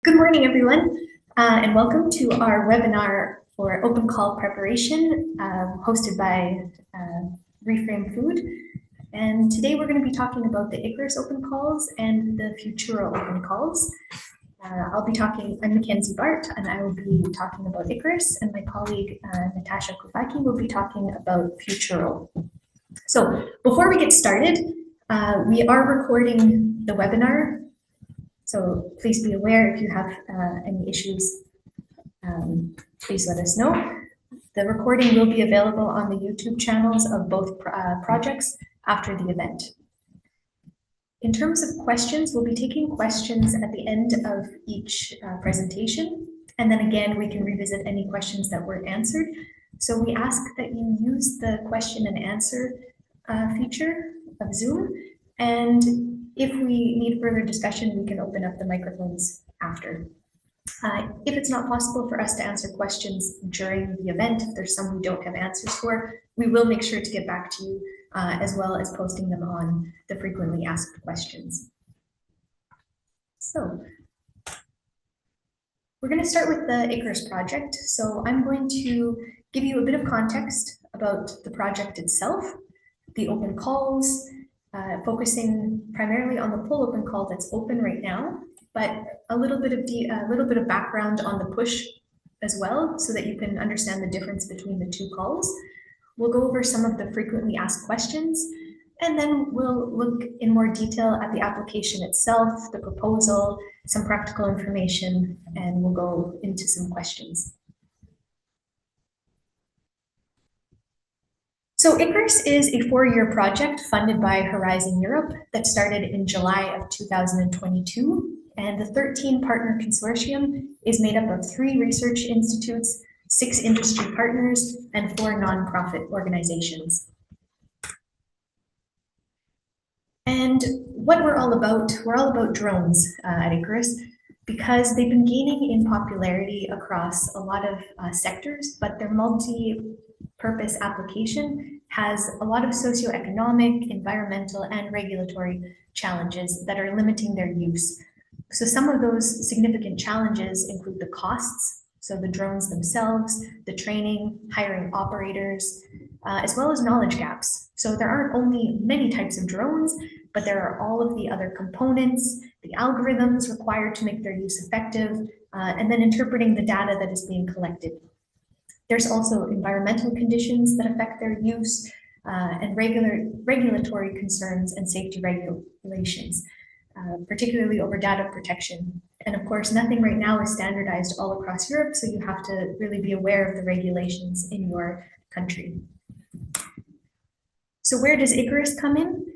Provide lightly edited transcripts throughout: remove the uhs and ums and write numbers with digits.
Good morning, everyone, and welcome to our webinar for open call preparation hosted by Reframe Food. And today we're going to be talking about the Icaerus open calls and the FUTURAL open calls. I'm Mackenzie Bart, and I will be talking about Icaerus, and my colleague Natasha Kufaki will be talking about FUTURAL. So before we get started, we are recording the webinar. So please be aware if you have any issues, please let us know. The recording will be available on the YouTube channels of both projects after the event. In terms of questions, we'll be taking questions at the end of each presentation. And then again, we can revisit any questions that weren't answered. So we ask that you use the question and answer feature of Zoom. And if we need further discussion, we can open up the microphones after. If it's not possible for us to answer questions during the event, if there's some we don't have answers for, we will make sure to get back to you, as well as posting them on the frequently asked questions. So we're going to start with the Icaerus project. So I'm going to give you a bit of context about the project itself, the open calls, focusing primarily on the pull open call that's open right now, but a little bit of background on the push as well, so that you can understand the difference between the two calls. We'll go over some of the frequently asked questions, and then we'll look in more detail at the application itself, the proposal, some practical information, and we'll go into some questions. So Icaerus is a 4-year project funded by Horizon Europe that started in July of 2022. And the 13 partner consortium is made up of 3 research institutes, 6 industry partners, and 4 nonprofit organizations. And what we're all about drones at Icaerus, because they've been gaining in popularity across a lot of sectors, but their multi-purpose application has a lot of socioeconomic, environmental, and regulatory challenges that are limiting their use. So some of those significant challenges include the costs, so the drones themselves, the training, hiring operators, as well as knowledge gaps. So there aren't only many types of drones, but there are all of the other components, the algorithms required to make their use effective, and then interpreting the data that is being collected. There's also environmental conditions that affect their use, and regulatory concerns and safety regulations, particularly over data protection. And of course, nothing right now is standardized all across Europe, so you have to really be aware of the regulations in your country. So where does Icaerus come in?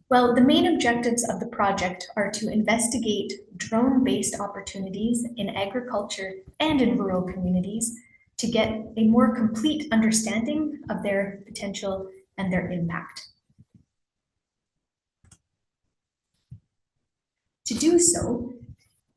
Well, the main objectives of the project are to investigate drone-based opportunities in agriculture and in rural communities to get a more complete understanding of their potential and their impact. To do so,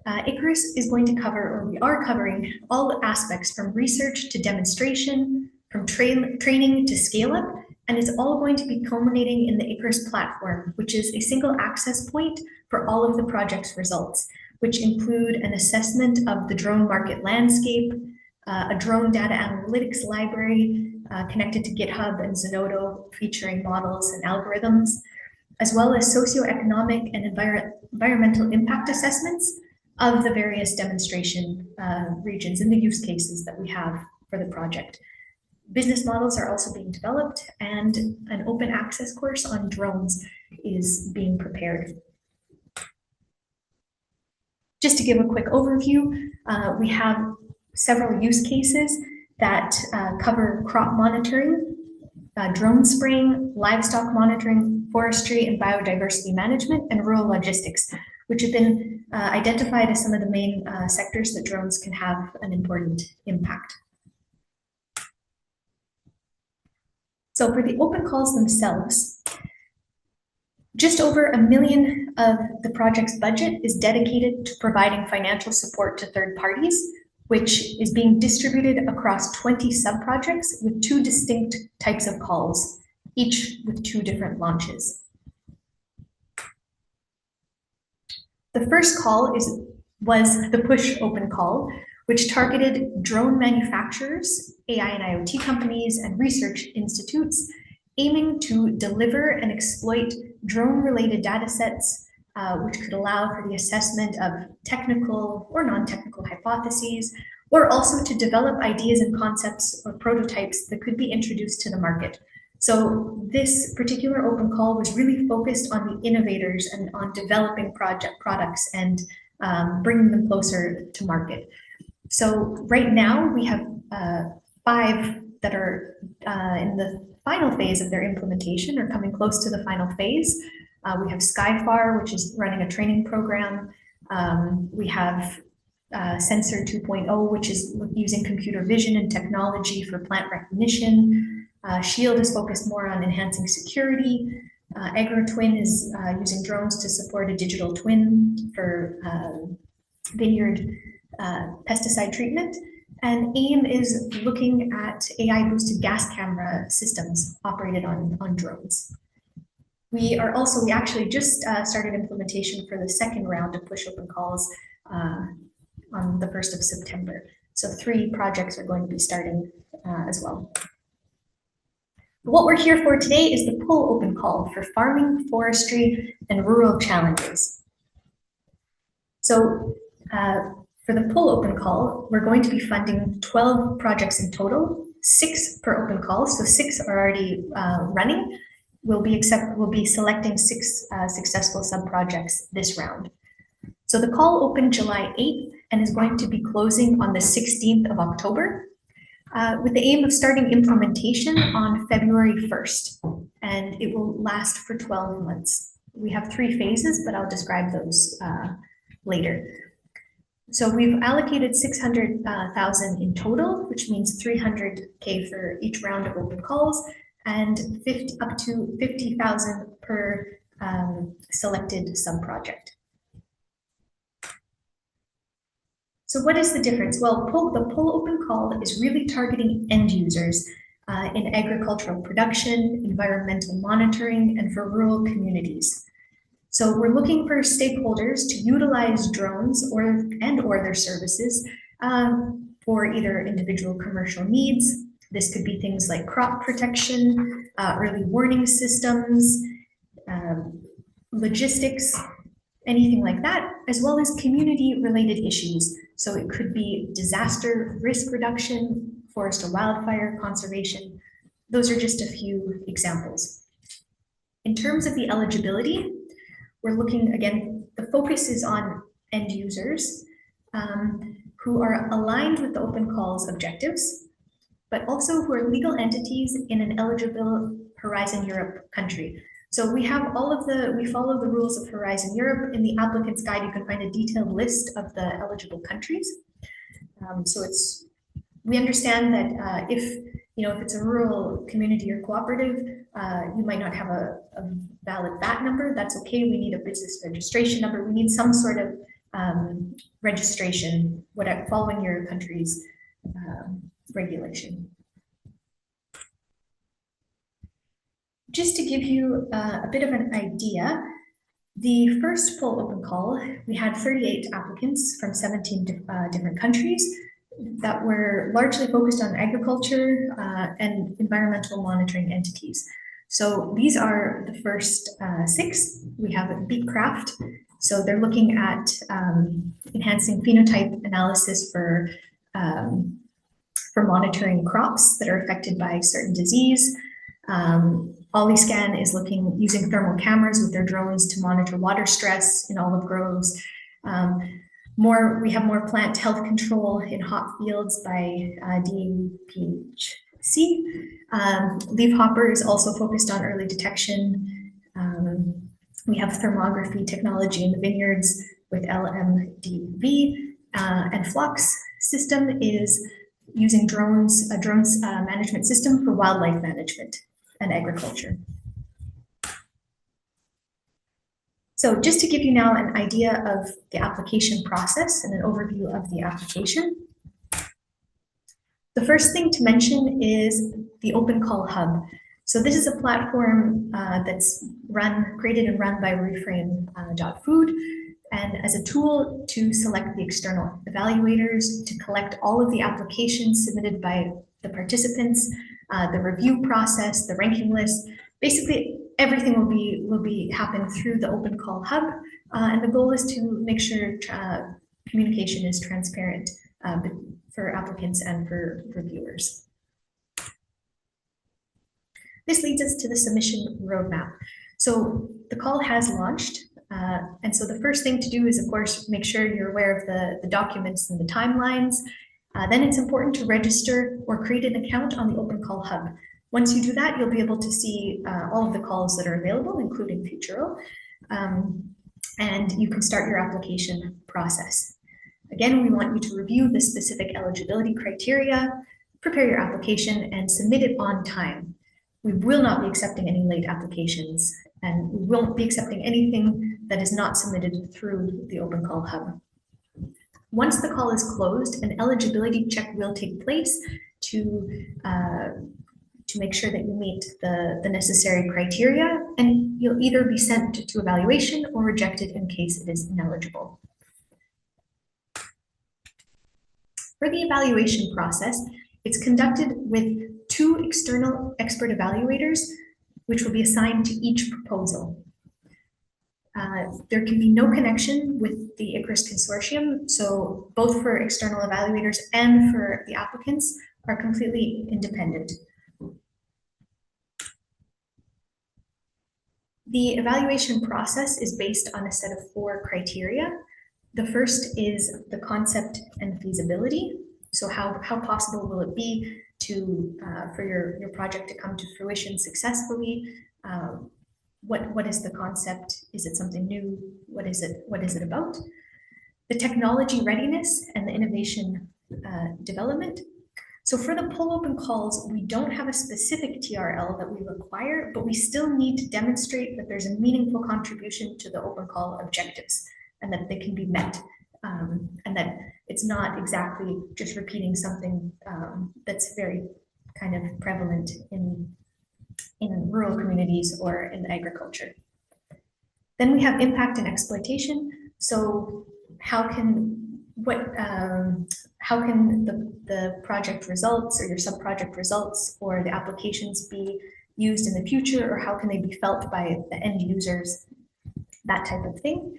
Icaerus is going to cover, or we are covering, all aspects from research to demonstration, from training to scale up, and it's all going to be culminating in the Icaerus platform, which is a single access point for all of the project's results, which include an assessment of the drone market landscape, a drone data analytics library connected to GitHub and Zenodo, featuring models and algorithms, as well as socioeconomic and environmental impact assessments of the various demonstration regions and the use cases that we have for the project. Business models are also being developed, and an open access course on drones is being prepared. Just to give a quick overview, we have several use cases that cover crop monitoring, drone spraying, livestock monitoring, forestry and biodiversity management, and rural logistics, which have been identified as some of the main sectors that drones can have an important impact. So for the open calls themselves, just over $1 million of the project's budget is dedicated to providing financial support to third parties, which is being distributed across 20 sub-projects with 2 distinct types of calls, each with 2 different launches. The first call is was the Push Open Call, which targeted drone manufacturers, AI and IoT companies, and research institutes, aiming to deliver and exploit drone-related data sets, which could allow for the assessment of technical or non-technical hypotheses, or also to develop ideas and concepts or prototypes that could be introduced to the market. So this particular open call was really focused on the innovators and on developing products and bringing them closer to market. So right now we have 5 that are in the final phase of their implementation or coming close to the final phase. We have Skyfar, which is running a training program. We have Sensor 2.0, which is using computer vision and technology for plant recognition. Shield is focused more on enhancing security. AgroTwin is using drones to support a digital twin for vineyard pesticide treatment. And AIM is looking at AI-boosted gas camera systems operated on drones. We actually just started implementation for the second round of Push Open Calls on the 1st of September. So 3 projects are going to be starting as well. What we're here for today is the Pull Open Call for farming, forestry, and rural challenges. So for the Pull Open Call, we're going to be funding 12 projects in total, 6 per open call, so 6 are already running. We'll be selecting 6 successful sub-projects this round. So the call opened July 8th and is going to be closing on the 16th of October with the aim of starting implementation on February 1st, and it will last for 12 months. We have 3 phases, but I'll describe those later. So we've allocated 600,000 in total, which means 300K for each round of open calls, and up to 50,000 per selected sub-project. So what is the difference? Well, the Pull Open Call is really targeting end users in agricultural production, environmental monitoring, and for rural communities. So we're looking for stakeholders to utilize drones or their services for either individual commercial needs. This could be things like crop protection, early warning systems, logistics, anything like that, as well as community-related issues. So it could be disaster risk reduction, forest or wildfire conservation. Those are just a few examples. In terms of the eligibility, we're looking, again, the focus is on end users who are aligned with the open call's objectives, but also who are legal entities in an eligible Horizon Europe country. So we have we follow the rules of Horizon Europe. In the applicant's guide, you can find a detailed list of the eligible countries. We understand that if it's a rural community or cooperative, you might not have a valid VAT number. That's okay. We need a business registration number. We need some sort of registration following your country's regulation. Just to give you a bit of an idea, the first Pull Open Call, we had 38 applicants from 17 different countries that were largely focused on agriculture and environmental monitoring entities. So these are the first 6. We have Beatcraft. So they're looking at enhancing phenotype analysis for monitoring crops that are affected by certain disease. Polyscan is using thermal cameras with their drones to monitor water stress in olive groves. We have more plant health control in hop fields by DPHC. Leafhopper is also focused on early detection. We have thermography technology in the vineyards with LMDV, and Phlox system is using a drones management system for wildlife management and agriculture. So just to give you now an idea of the application process and an overview of the application. The first thing to mention is the Open Call Hub. So this is a platform that's created and run by Reframe.Food. and as a tool to select the external evaluators, to collect all of the applications submitted by the participants, the review process, the ranking list. Basically, everything will be happen through the Open Call Hub, and the goal is to make sure communication is transparent for applicants and for reviewers. This leads us to the submission roadmap. So the call has launched, and so the first thing to do is, of course, make sure you're aware of the documents and the timelines. Then it's important to register or create an account on the Open Call Hub. Once you do that, you'll be able to see all of the calls that are available, including FUTURAL, and you can start your application process. Again, we want you to review the specific eligibility criteria, prepare your application, and submit it on time. We will not be accepting any late applications, and we won't be accepting anything that is not submitted through the Open Call Hub. Once the call is closed, an eligibility check will take place to make sure that you meet the necessary criteria, and you'll either be sent to evaluation or rejected in case it is ineligible. For the evaluation process, it's conducted with 2 external expert evaluators, which will be assigned to each proposal. There can be no connection with the Icaerus consortium, so both for external evaluators and for the applicants are completely independent. The evaluation process is based on a set of 4 criteria. The first is the concept and feasibility. So how possible will it be to for your project to come to fruition successfully? What is the concept? Is it something new? What is it about? The technology readiness and the innovation development. So for the poll open calls, we don't have a specific TRL that we require, but we still need to demonstrate that there's a meaningful contribution to the open call objectives and that they can be met, and that it's not exactly just repeating something that's very kind of prevalent in rural communities or in agriculture. Then we have impact and exploitation. So how can the project results or your sub-project results or the applications be used in the future, or how can they be felt by the end users, that type of thing.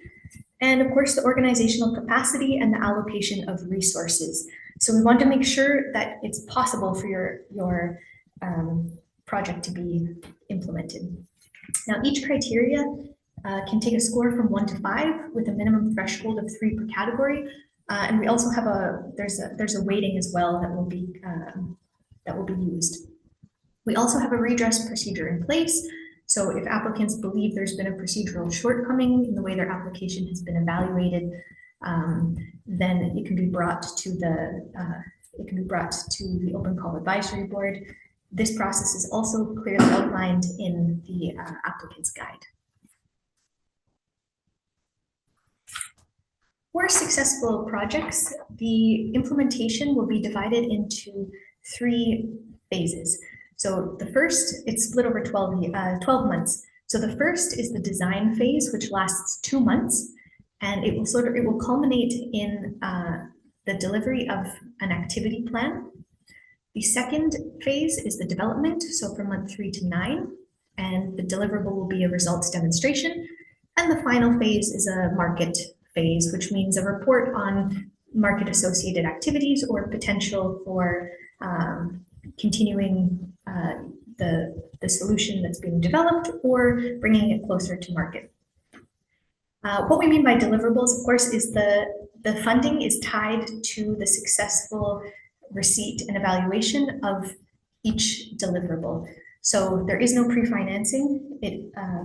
And of course, the organizational capacity and the allocation of resources. So we want to make sure that it's possible for your project to be implemented. Now, each criteria can take a score from 1 to 5 with a minimum threshold of 3 per category. And we also have there's a weighting as well that will be used. We also have a redress procedure in place. So if applicants believe there's been a procedural shortcoming in the way their application has been evaluated, then it can be brought to the Open Call Advisory Board. This process is also clearly outlined in the applicant's guide. For successful projects, the implementation will be divided into 3 phases. So the first, it's split over 12 months. So the first is the design phase, which lasts 2 months, and it will culminate in the delivery of an activity plan. The second phase is the development, so from month 3 to 9, and the deliverable will be a results demonstration. And the final phase is a market phase, which means a report on market associated activities or potential for continuing the solution that's being developed or bringing it closer to market. What we mean by deliverables, of course, is the funding is tied to the successful receipt and evaluation of each deliverable. So there is no pre-financing.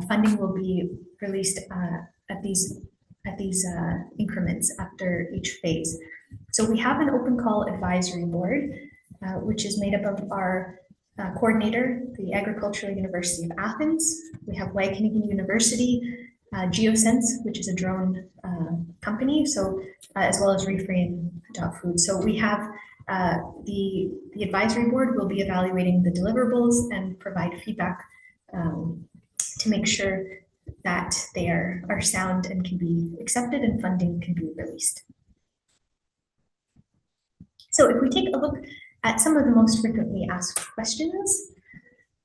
Funding will be released at these increments after each phase. So we have an Open Call Advisory Board, which is made up of our coordinator, the Agricultural University of Athens. We have Wageningen University, Geosense, which is a drone company, so as well as Refrain.Food. So we have the advisory board will be evaluating the deliverables and provide feedback to make sure that they are sound and can be accepted and funding can be released. So if we take a look at some of the most frequently asked questions,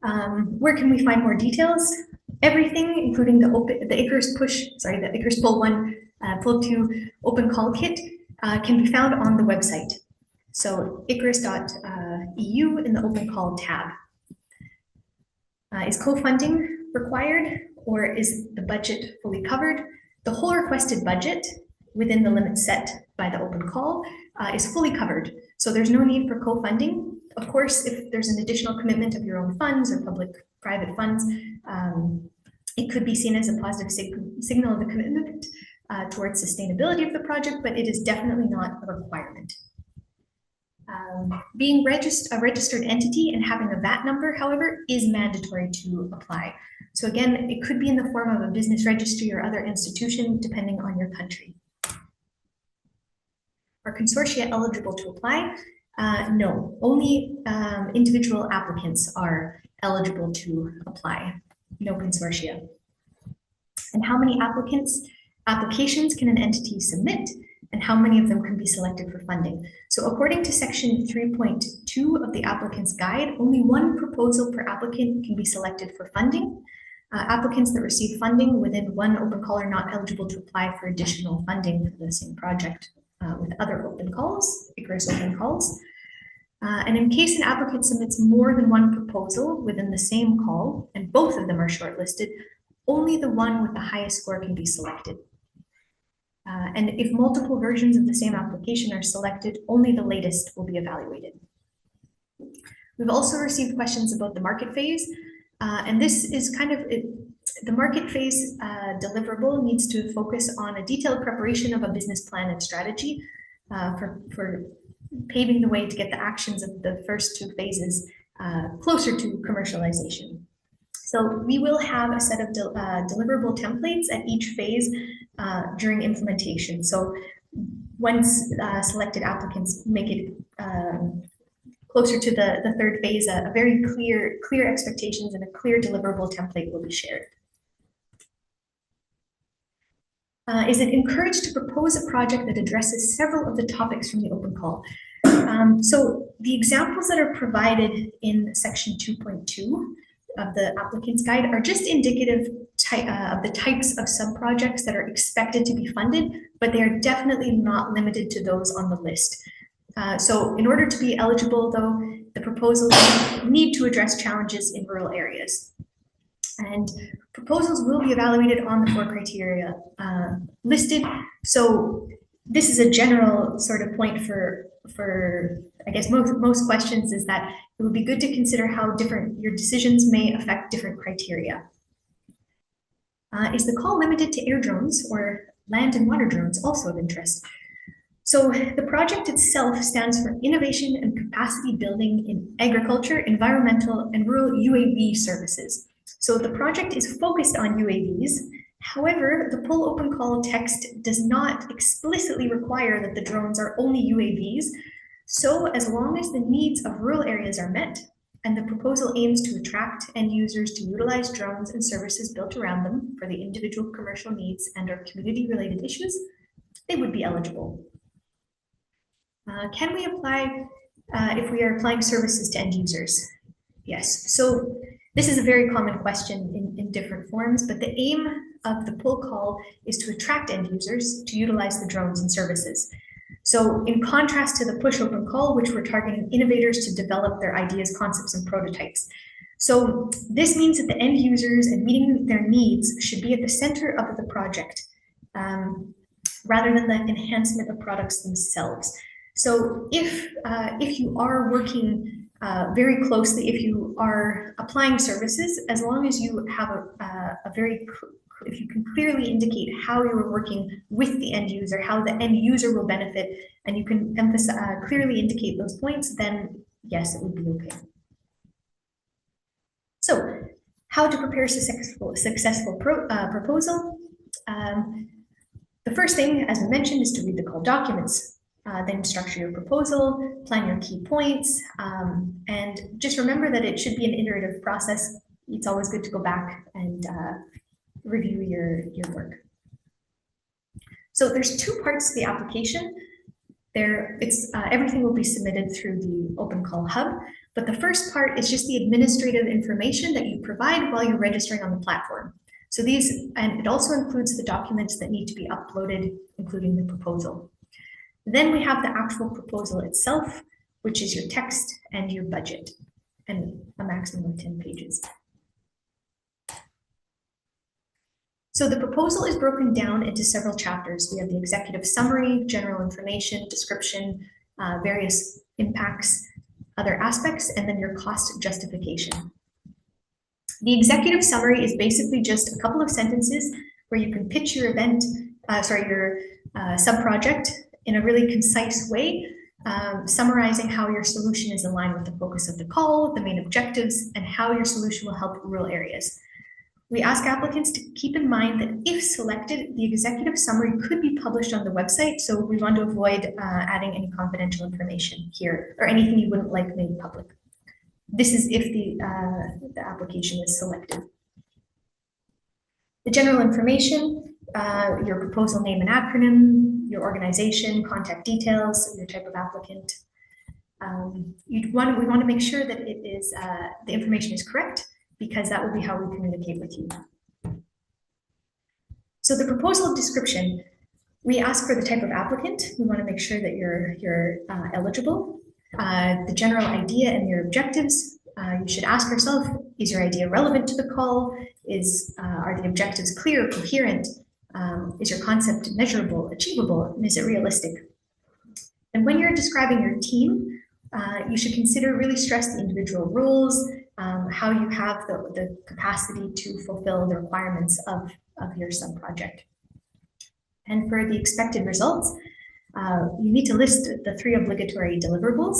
where can we find more details? Everything, including the Icaerus Pull 1, Pull 2 Open Call Kit can be found on the website. So icaerus.eu in the Open Call tab. Is co-funding required, or is the budget fully covered? The whole requested budget within the limit set by the open call is fully covered. So there's no need for co-funding. Of course, if there's an additional commitment of your own funds or public-private funds, it could be seen as a positive signal of the commitment towards sustainability of the project, but it is definitely not a requirement. Being a registered entity and having a VAT number, however, is mandatory to apply. So again, it could be in the form of a business registry or other institution, depending on your country. Are consortia eligible to apply? No, only individual applicants are eligible to apply, no consortia. And how many applications can an entity submit, and how many of them can be selected for funding? So according to section 3.2 of the applicant's guide, only one proposal per applicant can be selected for funding. Applicants that receive funding within one open call are not eligible to apply for additional funding for the same project with other open calls, Icaerus open calls. And in case an applicant submits more than one proposal within the same call, and both of them are shortlisted, only the one with the highest score can be selected. And if multiple versions of the same application are selected, only the latest will be evaluated. We've also received questions about the market phase, and this is kind of the market phase deliverable needs to focus on a detailed preparation of a business plan and strategy for paving the way to get the actions of the first two phases closer to commercialization. So we will have a set of deliverable templates at each phase during implementation. So once selected applicants make it closer to the third phase, a very clear expectations and a clear deliverable template will be shared. Is it encouraged to propose a project that addresses several of the topics from the open call? So the examples that are provided in section 2.2 of the applicant's guide are just indicative of the types of sub-projects that are expected to be funded, but they are definitely not limited to those on the list. So in order to be eligible, though, the proposals need to address challenges in rural areas. And proposals will be evaluated on the 4 criteria listed. So this is a general sort of point for I guess most questions, is that it would be good to consider how your decisions may affect different criteria. Is the call limited to air drones, or land and water drones also of interest? So the project itself stands for Innovation and Capacity Building in Agriculture, Environmental and Rural UAV Services. So the project is focused on UAVs. However, the Pull Open Call text does not explicitly require that the drones are only UAVs. So as long as the needs of rural areas are met, and the proposal aims to attract end users to utilize drones and services built around them for the individual commercial needs and or community-related issues, they would be eligible. Can we apply if we are applying services to end users? Yes. So this is a very common question in different forms, but the aim of the pull call is to attract end users to utilize the drones and services. So in contrast to the push open call, which we're targeting innovators to develop their ideas, concepts, and prototypes. So this means that the end users and meeting their needs should be at the center of the project, rather than the enhancement of products themselves. So if you are working very closely, if you are applying services, as long as you have if you can clearly indicate how you are working with the end user, how the end user will benefit, and you can clearly indicate those points, then yes, it would be okay. So how to prepare a successful proposal? The first thing, as we mentioned, is to read the call documents. Then structure your proposal, plan your key points, and just remember that it should be an iterative process. It's always good to go back and review your work. So there's two parts to the application. Everything will be submitted through the Open Call Hub, but the first part is just the administrative information that you provide while you're registering on the platform. So and it also includes the documents that need to be uploaded, including the proposal. Then we have the actual proposal itself, which is your text and your budget, and a maximum of 10 pages. So the proposal is broken down into several chapters. We have the executive summary, general information, description, various impacts, other aspects, and then your cost justification. The executive summary is basically just a couple of sentences where you can pitch your your sub-project in a really concise way, summarizing how your solution is aligned with the focus of the call, the main objectives, and how your solution will help rural areas. We ask applicants to keep in mind that if selected, the executive summary could be published on the website, so we want to avoid adding any confidential information here or anything you wouldn't like made public. This is if the application is selected. The general information, your proposal name and acronym, your organization, contact details, your type of applicant. We want to make sure that it is the information is correct, because that will be how we communicate with you. So the proposal description, we ask for the type of applicant. We want to make sure that you're eligible. The general idea and your objectives. You should ask yourself, is your idea relevant to the call? Are the objectives clear, coherent? Is your concept measurable, achievable, and is it realistic? And when you're describing your team, you should consider really stress the individual roles, how you have the capacity to fulfill the requirements of your sub-project. And for the expected results, you need to list the 3 obligatory deliverables,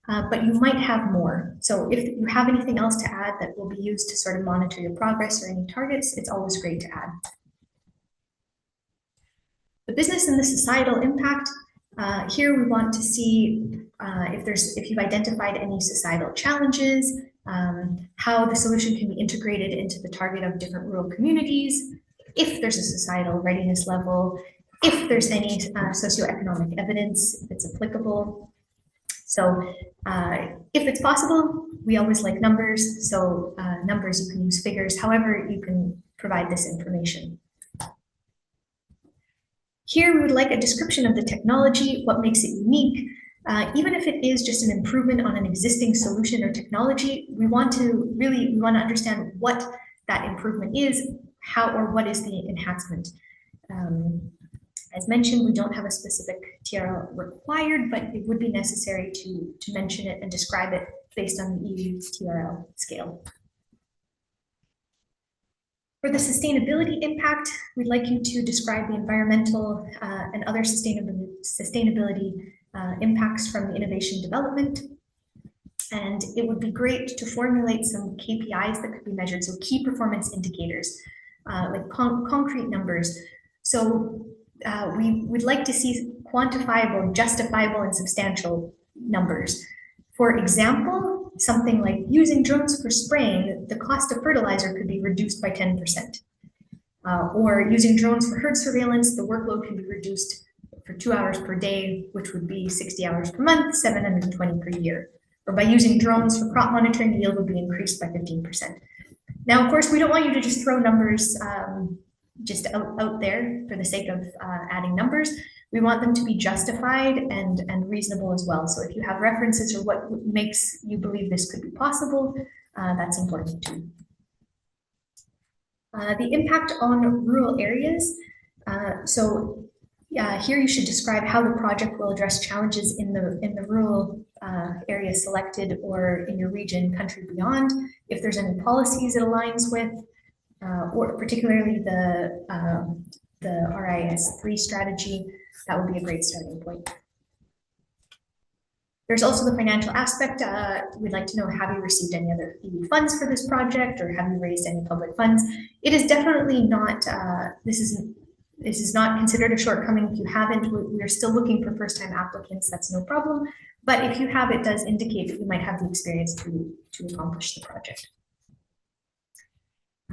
but you might have more. So if you have anything else to add that will be used to sort of monitor your progress or any targets, it's always great to add. The business and the societal impact. Here we want to see if you've identified any societal challenges, how the solution can be integrated into the target of different rural communities, if there's a societal readiness level, if there's any socioeconomic evidence, if it's applicable. So if it's possible, we always like numbers. So numbers, you can use figures, however you can provide this information. Here we would like a description of the technology, what makes it unique. Even if it is just an improvement on an existing solution or technology, we want to understand what that improvement is, how or what is the enhancement. As mentioned, we don't have a specific TRL required, but it would be necessary to mention it and describe it based on the EU TRL scale. For the sustainability impact, we'd like you to describe the environmental and other sustainability impacts from the innovation development. And it would be great to formulate some KPIs that could be measured, so key performance indicators, like concrete numbers. So we would like to see quantifiable, justifiable, and substantial numbers. For example, something like using drones for spraying, the cost of fertilizer could be reduced by 10%. Or using drones for herd surveillance, the workload can be reduced for 2 hours per day, which would be 60 hours per month, 720 per year. Or by using drones for crop monitoring, the yield would be increased by 15%. Now, of course, we don't want you to just throw numbers just out there for the sake of adding numbers. We want them to be justified and reasonable as well. So if you have references or what makes you believe this could be possible, that's important too. The impact on rural areas. Here you should describe how the project will address challenges in the rural area selected or in your region, country beyond. If there's any policies it aligns with, or particularly the RIS3 strategy, that would be a great starting point. There's also the financial aspect. We'd like to know, have you received any other EU funds for this project, or have you raised any public funds? It is definitely not, this is not considered a shortcoming. If you haven't, we're still looking for first-time applicants, that's no problem. But if you have, it does indicate that you might have the experience to accomplish the project.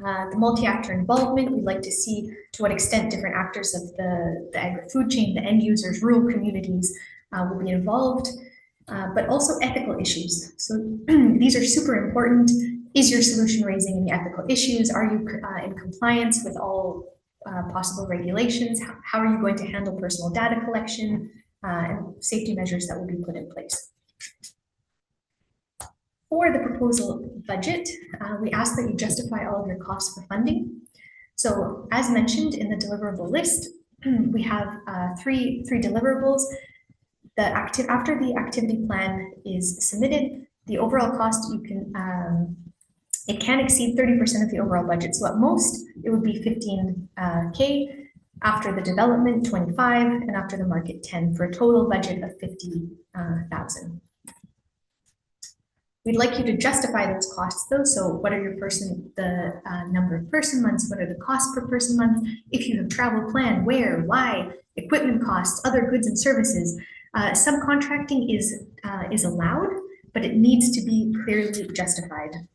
The multi-actor involvement, we'd like to see to what extent different actors of the agri-food chain, the end users, rural communities will be involved, but also ethical issues. So these are super important. Is your solution raising any ethical issues? Are you in compliance with all possible regulations? How are you going to handle personal data collection and safety measures that will be put in place? For the proposal budget, we ask that you justify all of your costs for funding. So as mentioned in the deliverable list, we have three deliverables. After the activity plan is submitted, the overall cost it can exceed 30% of the overall budget. So at most, it would be 15K, after the development, 25, and after the market, 10, for a total budget of 50,000. We'd like you to justify those costs though. So what are the number of person months? What are the costs per person month? If you have travel planned, where, why, equipment costs, other goods and services. Subcontracting is allowed, but it needs to be clearly justified.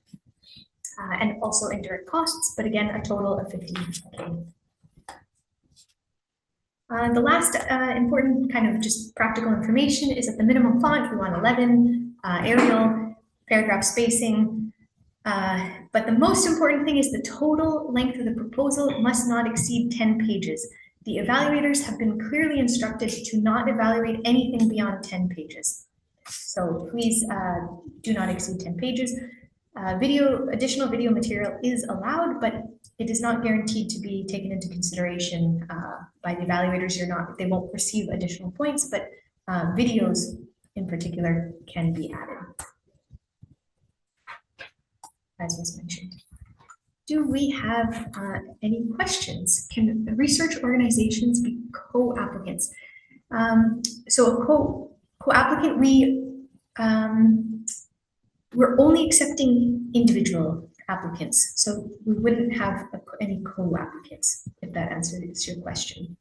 And also indirect costs, but again, a total of 50K. The last important kind of just practical information is that the minimum font, we want 11, Arial, paragraph spacing. But the most important thing is the total length of the proposal must not exceed 10 pages. The evaluators have been clearly instructed to not evaluate anything beyond 10 pages. So please do not exceed 10 pages. Additional video material is allowed, but it is not guaranteed to be taken into consideration by the evaluators. They won't receive additional points, but videos in particular can be added, as was mentioned. Do we have any questions? Can research organizations be co-applicants? So a co-applicant, we're only accepting individual applicants, so we wouldn't have any co-applicants, if that answers your question.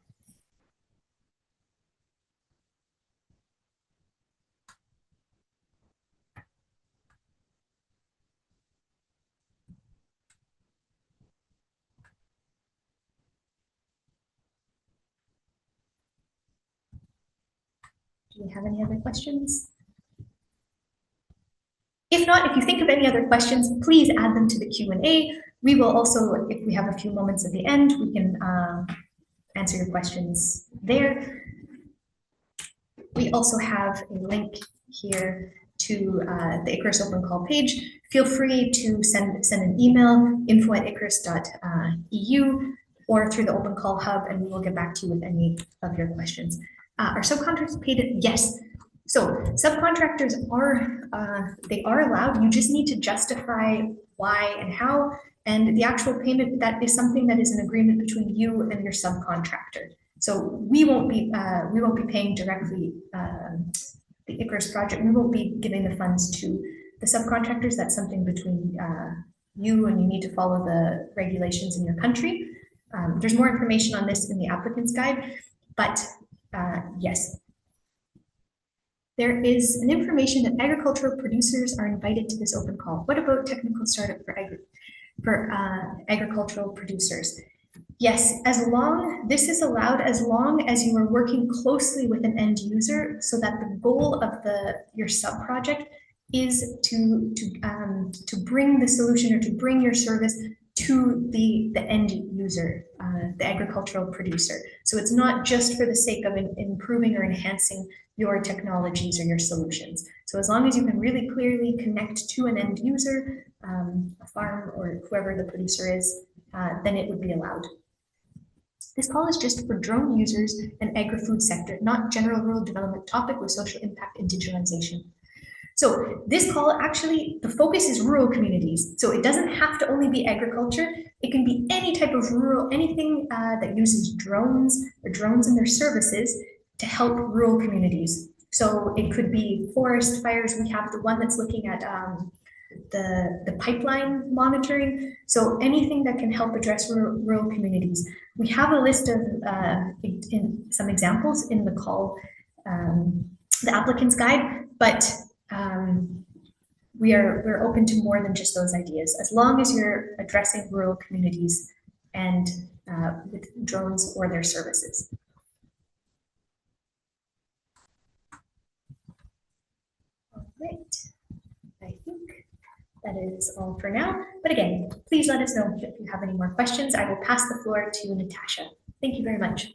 Do we have any other questions? If not, if you think of any other questions, please add them to the Q&A. We will also, if we have a few moments at the end, we can answer your questions there. We also have a link here to the Icaerus open call page. Feel free to send an email, info@icaerus.eu, or through the open call hub, and we will get back to you with any of your questions. Are subcontractors paid? Yes. So subcontractors are allowed. You just need to justify why and how, and the actual payment, that is something that is an agreement between you and your subcontractor. So we won't be paying directly the Icaerus project. We won't be giving the funds to the subcontractors. That's something between you, and you need to follow the regulations in your country. There's more information on this in the applicant's guide, but yes. There is an information that agricultural producers are invited to this open call. What about technical startup for agricultural producers? Yes, this is allowed as long as you are working closely with an end user, so that the goal of your sub project is to bring the solution or to bring your service to the end user, the agricultural producer. So it's not just for the sake of improving or enhancing your technologies or your solutions. So as long as you can really clearly connect to an end user, a farm or whoever the producer is, then it would be allowed. This call is just for drone users and agri-food sector, not general rural development topic with social impact and digitalization. So this call, actually, the focus is rural communities. So it doesn't have to only be agriculture. It can be any type of rural, anything that uses drones or drones and their services to help rural communities. So it could be forest fires. We have the one that's looking at the pipeline monitoring. So anything that can help address rural communities. We have a list of some examples in the call, the applicant's guide, but we're open to more than just those ideas, as long as you're addressing rural communities and with drones or their services. All right, I think that is all for now. But again, please let us know if you have any more questions. I will pass the floor to Natasha. Thank you very much.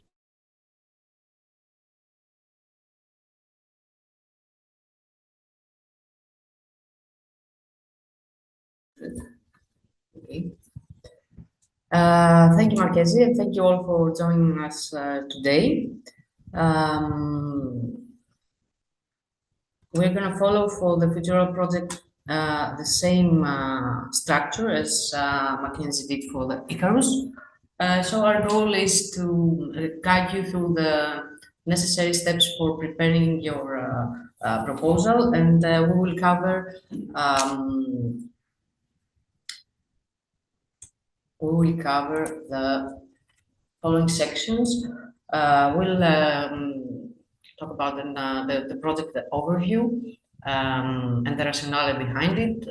Okay. Thank you, Marchesi, and thank you all for joining us today. We're going to follow for the FUTURAL project the same structure as Mackenzie did for the Icaerus. So our goal is to guide you through the necessary steps for preparing your proposal, and we will cover the following sections. We'll talk about the project overview and the rationale behind it.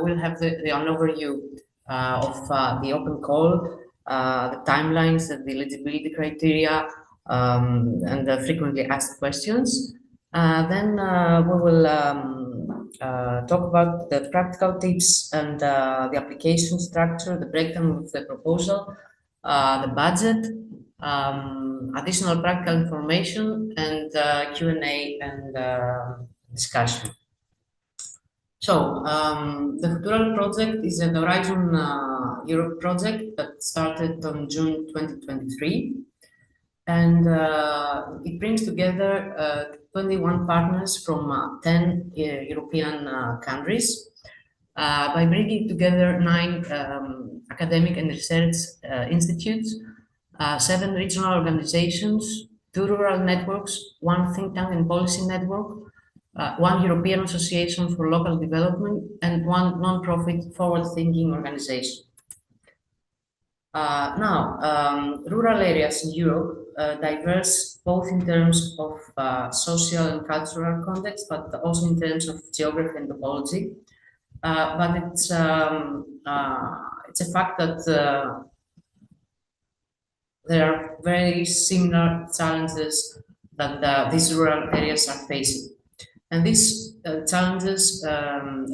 We'll have an overview of the open call, the timelines, the eligibility criteria, and the frequently asked questions. Then we will talk about the practical tips and the application structure, the breakdown of the proposal, the budget, additional practical information, and Q&A and discussion. So the FUTURAL project is an Horizon Europe project that started on June 2023, and it brings together 21 partners from 10 European countries by bringing together 9 academic and research institutes, 7 regional organizations, 2 rural networks, 1 think tank and policy network, 1 European Association for Local Development, and 1 non-profit forward-thinking organization. Rural areas in Europe diverse both in terms of social and cultural context, but also in terms of geography and topology. But it's a fact that there are very similar challenges that these rural areas are facing. And these challenges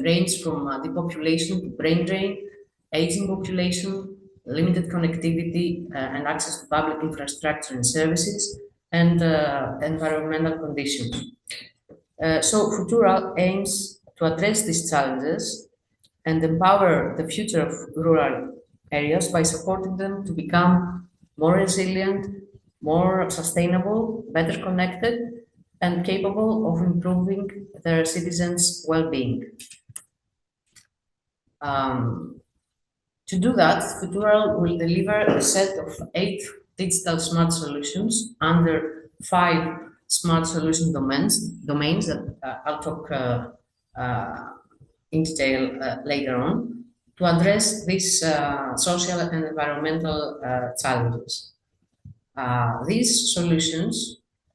range from depopulation to brain drain, aging population, limited connectivity and access to public infrastructure and services, and environmental conditions. So FUTURAL aims to address these challenges and empower the future of rural areas by supporting them to become more resilient, more sustainable, better connected, and capable of improving their citizens' well-being. To do that, FUTURAL will deliver a set of 8 digital smart solutions under 5 smart solution domains that I'll talk in detail later on, to address these social and environmental challenges.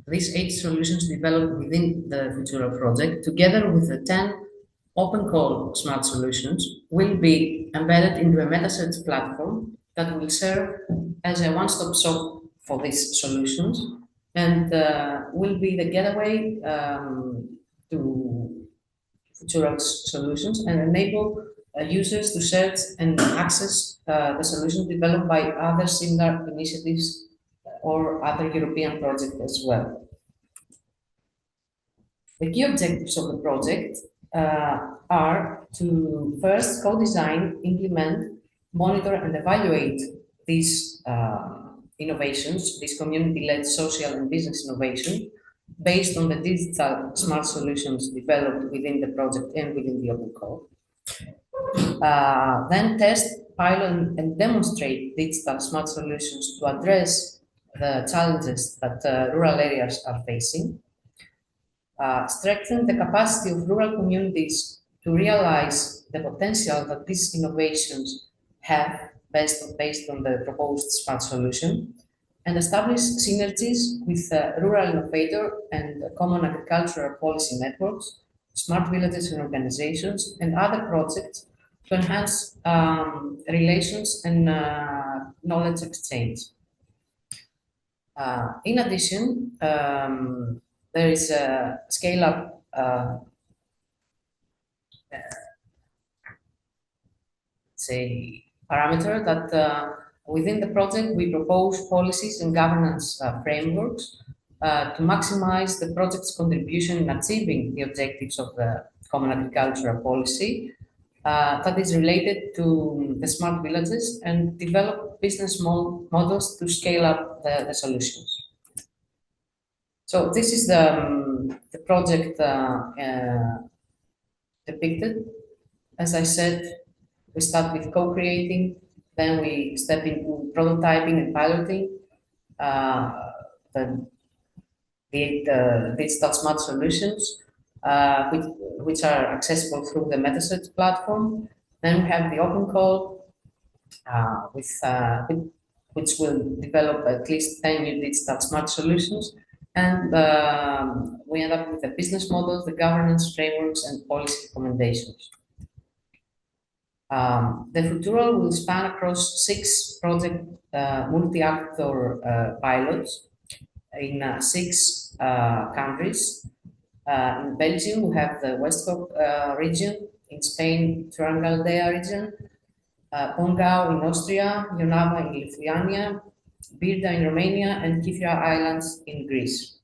These 8 solutions developed within the FUTURAL project, together with the 10 open call smart solutions, will be embedded into a meta-search platform that will serve as a one-stop shop for these solutions, and will be the gateway to FUTURAL's solutions and enable users to search and access the solutions developed by other similar initiatives or other European projects as well. The key objectives of the project are to first co-design, implement, monitor, and evaluate these innovations, these community-led social and business innovation, based on the digital smart solutions developed within the project and within the open call. Then test, pilot, and demonstrate digital smart solutions to address the challenges that rural areas are facing. Strengthen the capacity of rural communities to realize the potential that these innovations have based on the proposed smart solution, and establish synergies with rural innovator and common agricultural policy networks smart villages and organizations, and other projects to enhance relations and knowledge exchange. In addition, there is a scale-up say parameter that within the project we propose policies and governance frameworks to maximize the project's contribution in achieving the objectives of the common agricultural policy that is related to the smart villages and develop business models to scale up the solutions. So this is the project depicted. As I said, we start with co-creating, then we step into prototyping and piloting the digital smart solutions, which are accessible through the MetaSearch platform. Then we have the open call, which will develop at least 10 new digital smart solutions. And we end up with the business models, the governance frameworks, and policy recommendations. The FUTURAL will span across 6 project multi-actor pilots in 6 countries. In Belgium, we have the Westcock region. In Spain, Turangaldea region. Pongau in Austria, Ionava in Lithuania, Birda in Romania, and Kythera Islands in Greece.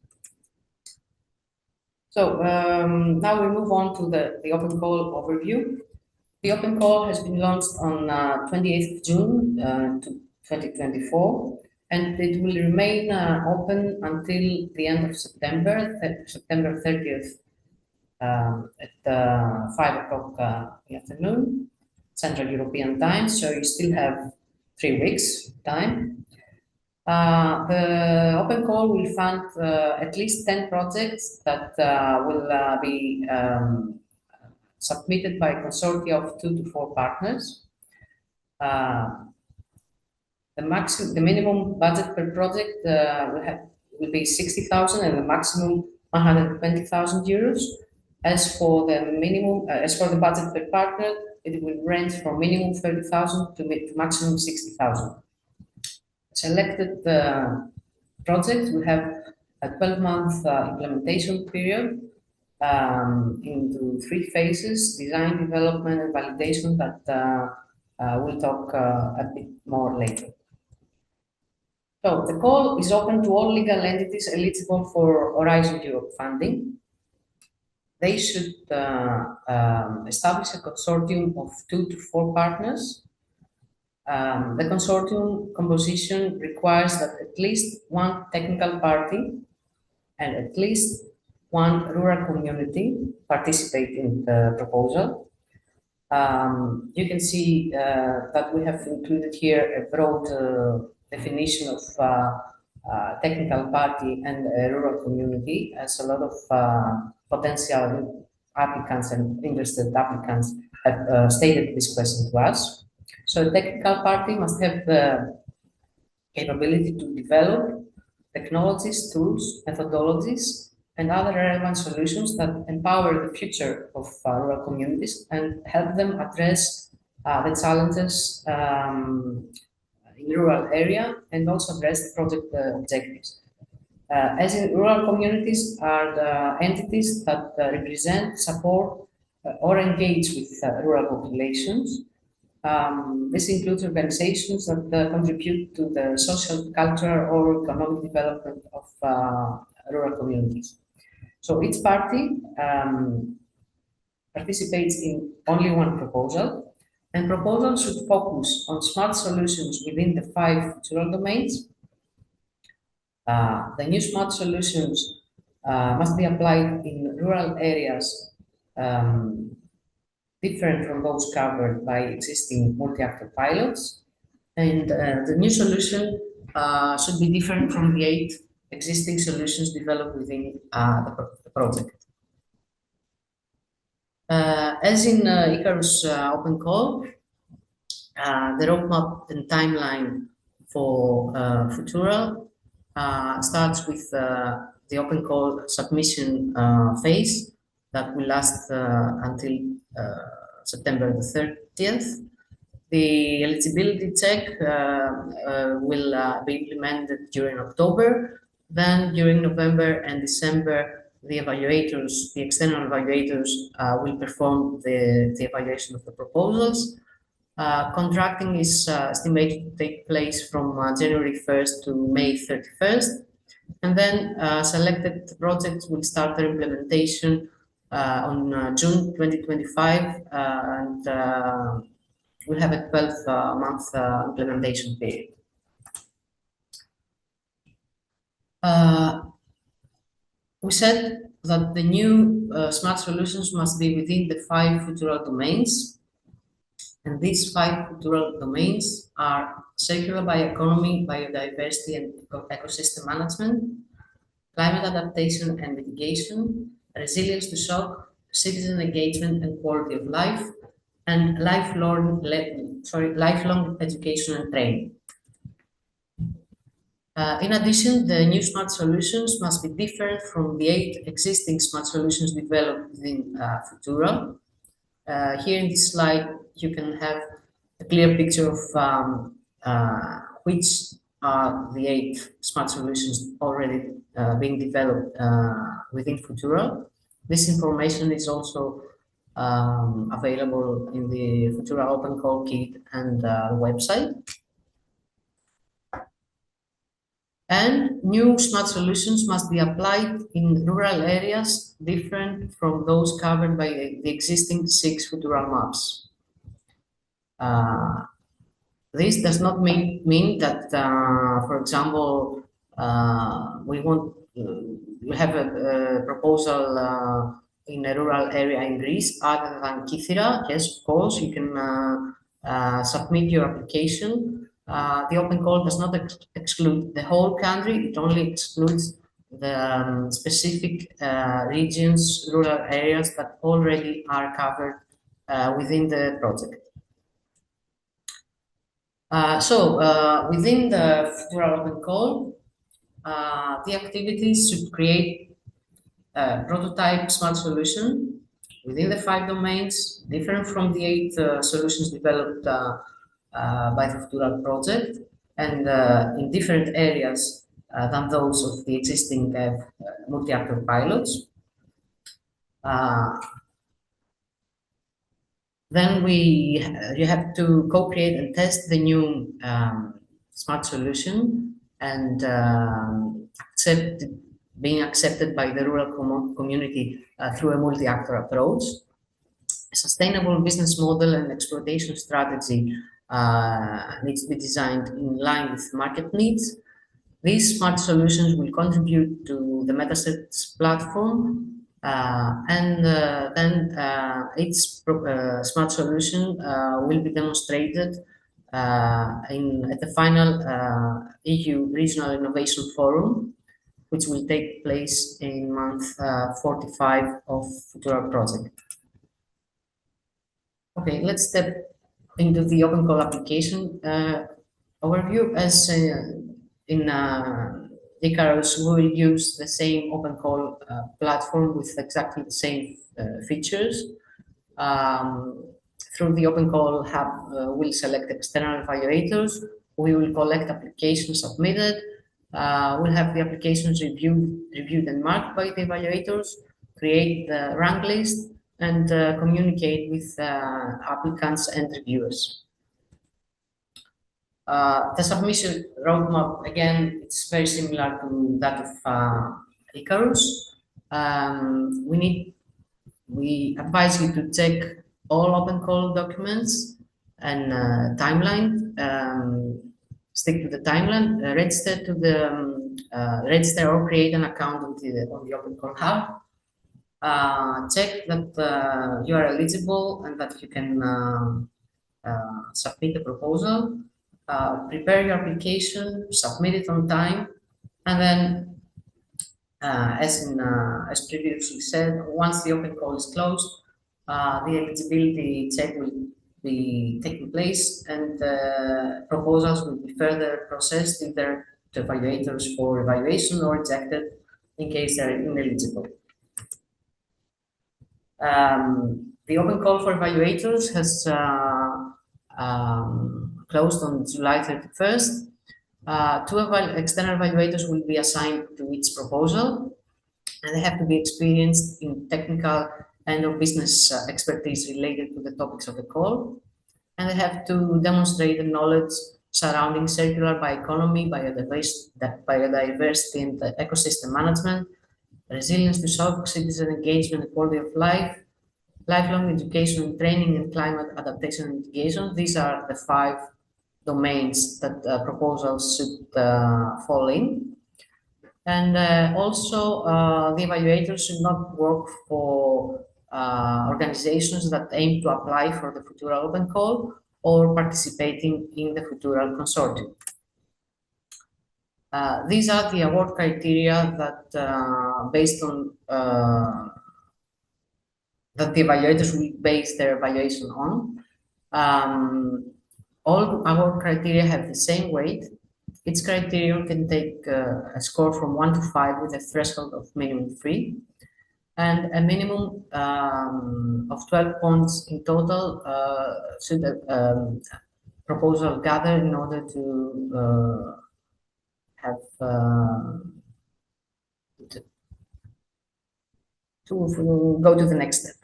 So now we move on to the open call overview. The open call has been launched on 28th June 2024, and it will remain open until the end of September, September 30th at 5 o'clock in the afternoon, Central European time, so you still have 3 weeks time. The open call will fund at least 10 projects that will be submitted by a consortia of 2 to 4 partners. The minimum budget per project will be 60,000 and the maximum 120,000 euros. As for the budget per partner, it will range from minimum 30,000 to maximum 60,000. Selected projects will have a 12-month implementation period into 3 phases: design, development, and validation. That we'll talk a bit more later. So the call is open to all legal entities eligible for Horizon Europe funding. They should establish a consortium of 2 to 4 partners. The consortium composition requires that at least 1 technical party and at least 1 rural community participate in the proposal. You can see that we have included here a broad definition of technical party and a rural community, as a lot of potential applicants and interested applicants have stated this question to us. So the technical party must have the capability to develop technologies, tools, methodologies, and other relevant solutions that empower the future of rural communities and help them address the challenges in rural area and also address the project objectives. As in rural communities are the entities that represent, support, or engage with rural populations. This includes organizations that contribute to the social, cultural, or economic development of rural communities. So each party participates in only 1 proposal, and proposals should focus on smart solutions within the 5 FUTURAL domains. The new smart solutions must be applied in rural areas different from those covered by existing multi-actor pilots, and the new solution should be different from the 8 existing solutions developed within the project. As in Icaerus open call, the roadmap and timeline for FUTURAL starts with the open call submission phase, that will last until September the 30th. The eligibility check will be implemented during October. Then during November and December, the evaluators, the external evaluators will perform the evaluation of the proposals. Contracting is estimated to take place from January 1st to May 31st. And then selected projects will start their implementation on June 2025 and we'll have a 12-month implementation period. We said that the new smart solutions must be within the 5 FUTURAL domains. And these 5 FUTURAL domains are circular bioeconomy, biodiversity and ecosystem management, climate adaptation and mitigation, resilience to shock, citizen engagement and quality of life, and lifelong education and training. In addition, the new smart solutions must be different from the 8 existing smart solutions developed within FUTURAL. Here in this slide, you can have a clear picture of which are the 8 smart solutions already being developed within FUTURAL. This information is also available in the FUTURAL Open Call Kit and website. And new smart solutions must be applied in rural areas different from those covered by the existing 6 FUTURAL maps. This does not mean that, for example, we have a proposal in a rural area in Greece other than Kythera. Yes, of course, you can submit your application. The open call does not exclude the whole country, it only excludes the specific regions, rural areas that already are covered within the project. Within the FUTURAL open call, the activities should create a prototype smart solution within the 5 domains, different from the 8 solutions developed by the FUTURAL project, and in different areas than those of the existing multi-actor pilots. Then you have to co-create and test the new smart solution and being accepted by the rural community through a multi-actor approach. A sustainable business model and exploitation strategy needs to be designed in line with market needs. These smart solutions will contribute to the MetaSets platform, and then each smart solution will be demonstrated at the final EU Regional Innovation Forum, which will take place in month 45 of FUTURAL project. Okay, let's step into the open call application overview. As in Icaerus, we will use the same open call platform with exactly the same features. Through the open call hub, we'll select external evaluators. We will collect applications submitted. We'll have the applications reviewed and marked by the evaluators, create the rank list, and communicate with applicants and reviewers. The submission roadmap, again, it's very similar to that of Icaerus. We advise you to check all open call documents and timeline. Stick to the timeline. Register or create an account on the open call hub. Check that you are eligible and that you can submit a proposal. Prepare your application, submit it on time, and then, as previously said, once the open call is closed, the eligibility check will be taking place, and proposals will be further processed either to evaluators for evaluation or rejected in case they are ineligible. The open call for evaluators has closed on July 31st. Two external evaluators will be assigned to each proposal, and they have to be experienced in technical and or business expertise related to the topics of the call. And they have to demonstrate the knowledge surrounding circular bioeconomy, biodiversity and ecosystem management, resilience to shock, citizen engagement and quality of life, lifelong education and training, and climate adaptation and mitigation. These are the 5 domains that proposals should fall in. And also, the evaluators should not work for organizations that aim to apply for the FUTURAL open call or participating in the FUTURAL consortium. These are the award criteria that, based on that the evaluators will base their evaluation on. All award criteria have the same weight. Each criterion can take a score from 1 to 5 with a threshold of minimum 3, and a minimum of 12 points in total should proposal gather in order to have to go to the next step.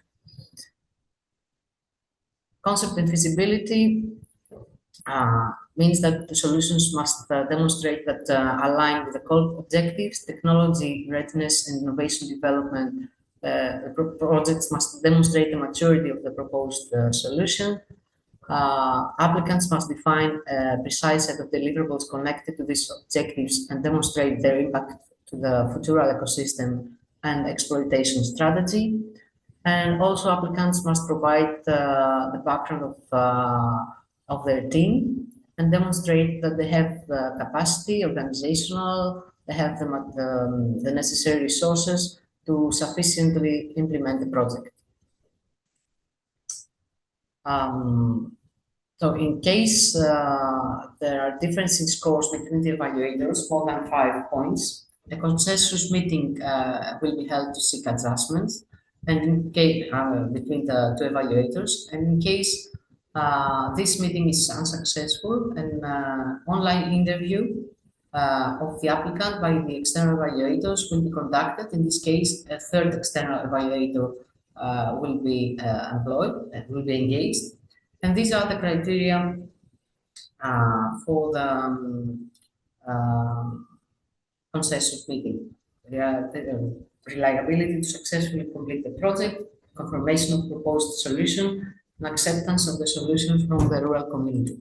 Concept and feasibility means that the solutions must demonstrate that align with the call objectives, technology readiness, and innovation development. The projects must demonstrate the maturity of the proposed solution. Applicants must define a precise set of deliverables connected to these objectives and demonstrate their impact to the FUTURAL ecosystem and exploitation strategy. And also applicants must provide the background of their team and demonstrate that they have the capacity, organizational, they have the necessary resources to sufficiently implement the project. So in case there are differences in scores between the evaluators, more than 5 points, a consensus meeting will be held to seek adjustments, and in case between the 2 evaluators, and in case this meeting is unsuccessful, an online interview of the applicant by the external evaluators will be conducted. In this case, a 3rd external evaluator will be employed and will be engaged. And these are the criteria for the consensus meeting. Reliability to successfully complete the project, confirmation of proposed solution, and acceptance of the solution from the rural community.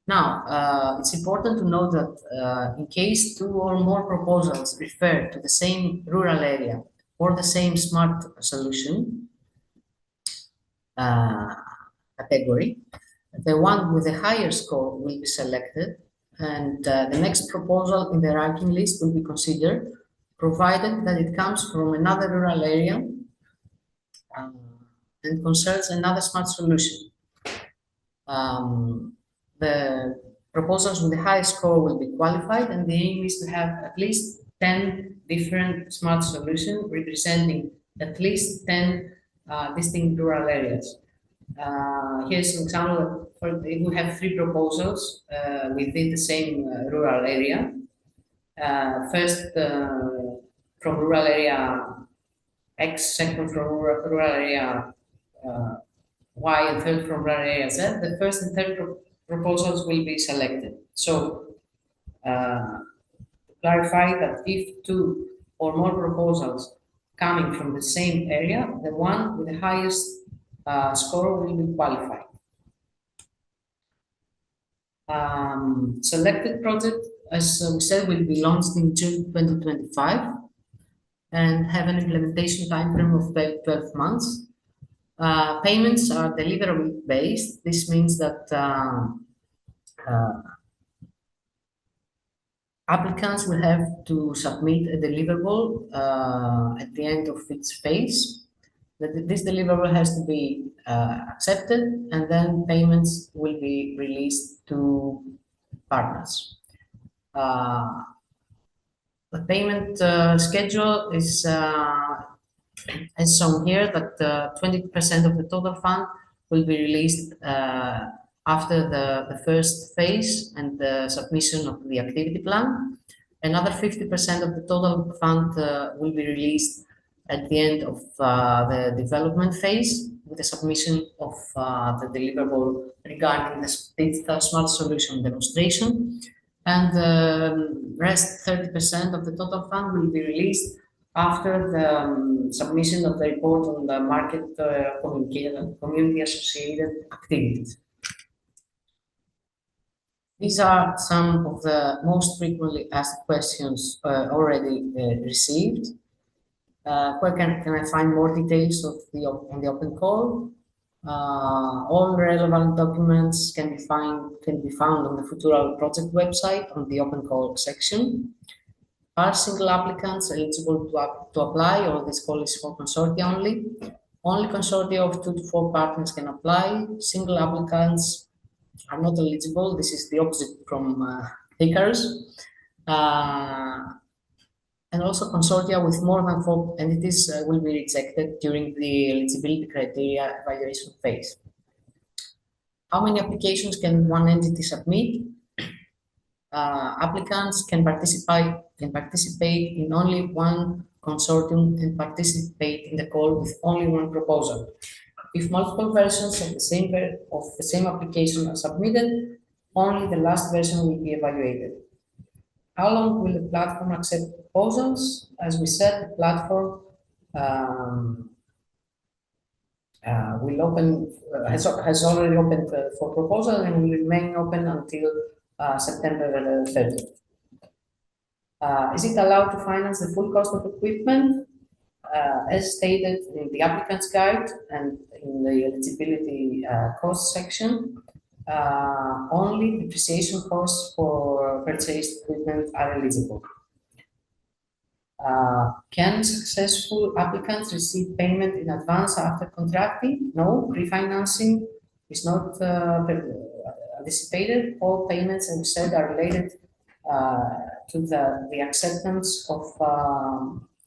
Now, it's important to note that in case 2 or more proposals refer to the same rural area or the same smart solution category, the one with the higher score will be selected, and the next proposal in the ranking list will be considered, provided that it comes from another rural area and concerns another smart solution. The proposals with the highest score will be qualified, and the aim is to have at least 10 different smart solutions representing at least 10 distinct rural areas. Here's an example. If we have 3 proposals within the same rural area. First from rural area X, second from rural area Y, and third from rural area Z, the first and third proposals will be selected. So to clarify that if 2 or more proposals coming from the same area, the one with the highest score will be qualified. Selected project, as we said, will be launched in June 2025 and have an implementation time frame of 12 months. Payments are deliverable based. This means that applicants will have to submit a deliverable at the end of each phase. This deliverable has to be accepted, and then payments will be released to partners. The payment schedule is as shown here, that 20% of the total fund will be released after the first phase and the submission of the activity plan. Another 50% of the total fund will be released at the end of the development phase with the submission of the deliverable regarding the digital smart solution demonstration. And the rest 30% of the total fund will be released after the submission of the report on the market community associated activities. These are some of the most frequently asked questions already received. Where can I find more details of on the open call? All relevant documents can be found on the FUTURAL project website on the open call section. Are single applicants eligible to apply, or this call is for consortia only? Only consortia of 2 to 4 partners can apply. Single applicants are not eligible. This is the opposite from Icaerus. And also consortia with more than 4 entities will be rejected during the eligibility criteria evaluation phase. How many applications can one entity submit? Applicants can participate in only one consortium and participate in the call with only one proposal. If multiple versions of the same application are submitted, only the last version will be evaluated. How long will the platform accept proposals? As we said, the platform has already opened for proposal and will remain open until September 30th. Is it allowed to finance the full cost of equipment? As stated in the applicant's guide and in the eligibility cost section, only depreciation costs for purchased equipment are eligible. Can successful applicants receive payment in advance after contracting? No, refinancing is not anticipated. All payments, as we said, are related to the acceptance of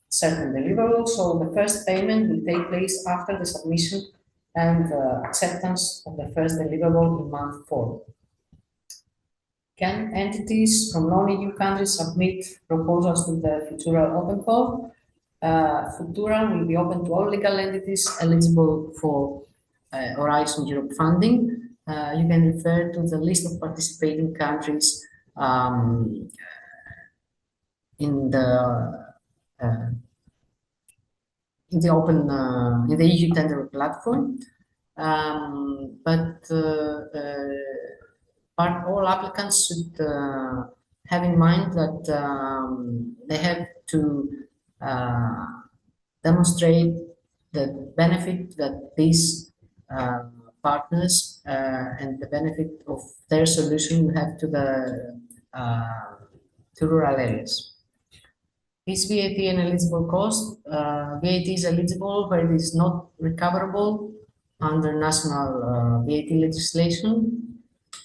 certain deliverables. So the first payment will take place after the submission and acceptance of the first deliverable in month 4. Can entities from non-EU countries submit proposals to the FUTURAL open call? FUTURAL will be open to all legal entities eligible for Horizon Europe funding. You can refer to the list of participating countries in the EU tender platform. But all applicants should have in mind that they have to demonstrate the benefit that these partners and the benefit of their solution have to the to rural areas. Is VAT an eligible cost? VAT is eligible where it is not recoverable under national VAT legislation.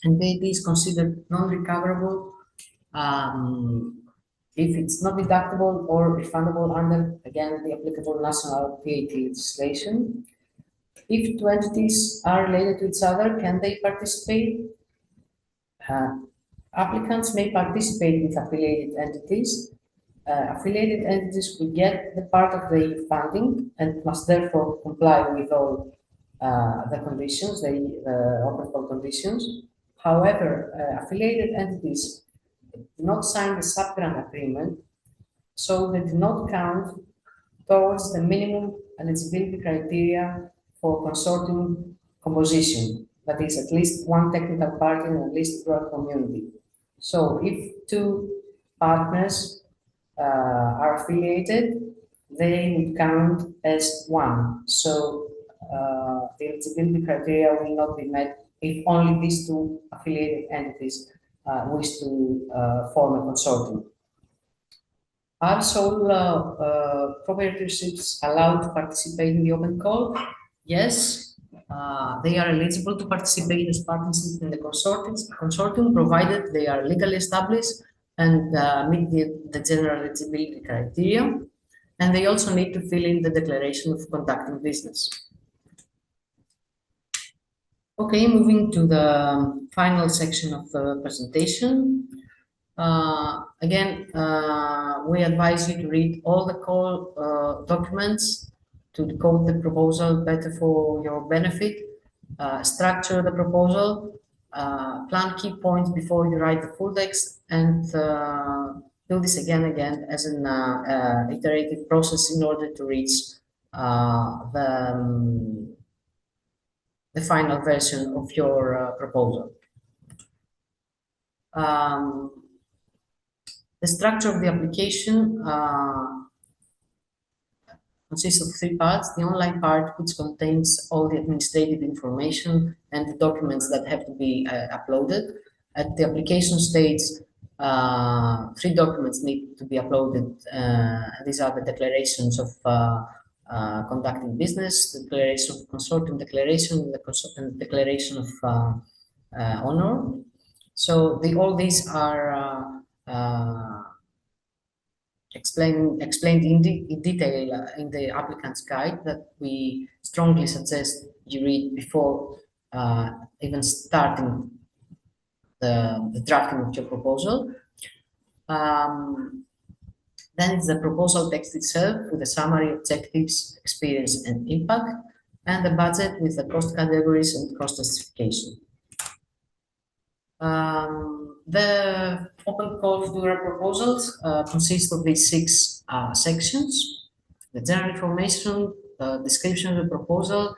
And VAT is considered non-recoverable if it's not deductible or refundable under, again, the applicable national VAT legislation. If 2 entities are related to each other, can they participate? Applicants may participate with affiliated entities. Affiliated entities will get the part of the funding and must therefore comply with all the conditions, the open call conditions. However, affiliated entities do not sign the sub-grant agreement, so they do not count towards the minimum eligibility criteria for consortium composition. That is, at least 1 technical party and at least rural community. So if 2 partners are affiliated, they would count as 1. So the eligibility criteria will not be met if only these 2 affiliated entities wish to form a consortium. Are sole proprietorships allowed to participate in the open call? Yes, they are eligible to participate as partners in the consortium, provided they are legally established and meet the general eligibility criteria. And they also need to fill in the declaration of conducting business. Okay, moving to the final section of the presentation. Again, we advise you to read all the call documents to decode the proposal better for your benefit, structure the proposal, plan key points before you write the full text, and do this again and again as an iterative process in order to reach the final version of your proposal. The structure of the application consists of three parts. The online part, which contains all the administrative information and the documents that have to be uploaded. At the application stage, three documents need to be uploaded. These are the declarations of conducting business, the declaration of consortium declaration, and the declaration of honor. So all these are explained in detail in the applicant's guide that we strongly suggest you read before even starting the drafting of your proposal. Then it's the proposal text itself with the summary, objectives, experience, and impact, and the budget with the cost categories and cost justification. The open call FUTURAL proposals consist of these six sections: the general information, the description of the proposal,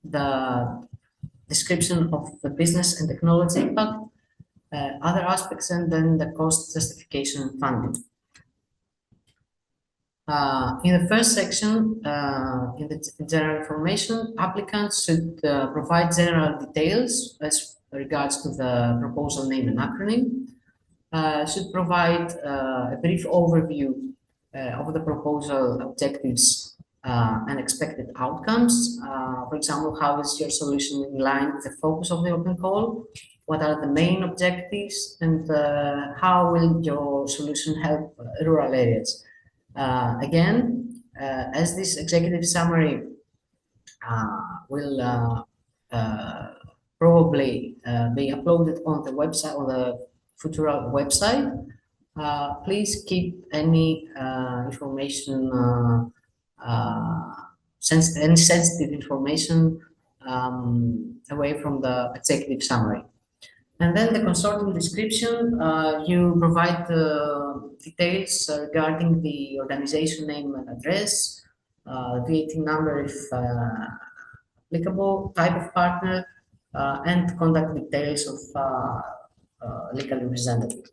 the description of the business and technology impact, other aspects, and then the cost justification and funding. In the first section, in the general information, applicants should provide general details as regards to the proposal name and acronym, should provide a brief overview of the proposal objectives and expected outcomes. For example, how is your solution in line with the focus of the open call? What are the main objectives, and how will your solution help rural areas? Again, as this executive summary will probably be uploaded on the website, on the FUTURAL website, please keep any information, any sensitive information away from the executive summary. And then the consortium description, you provide details regarding the organization name and address, VAT number if applicable, type of partner, and contact details of legal representative.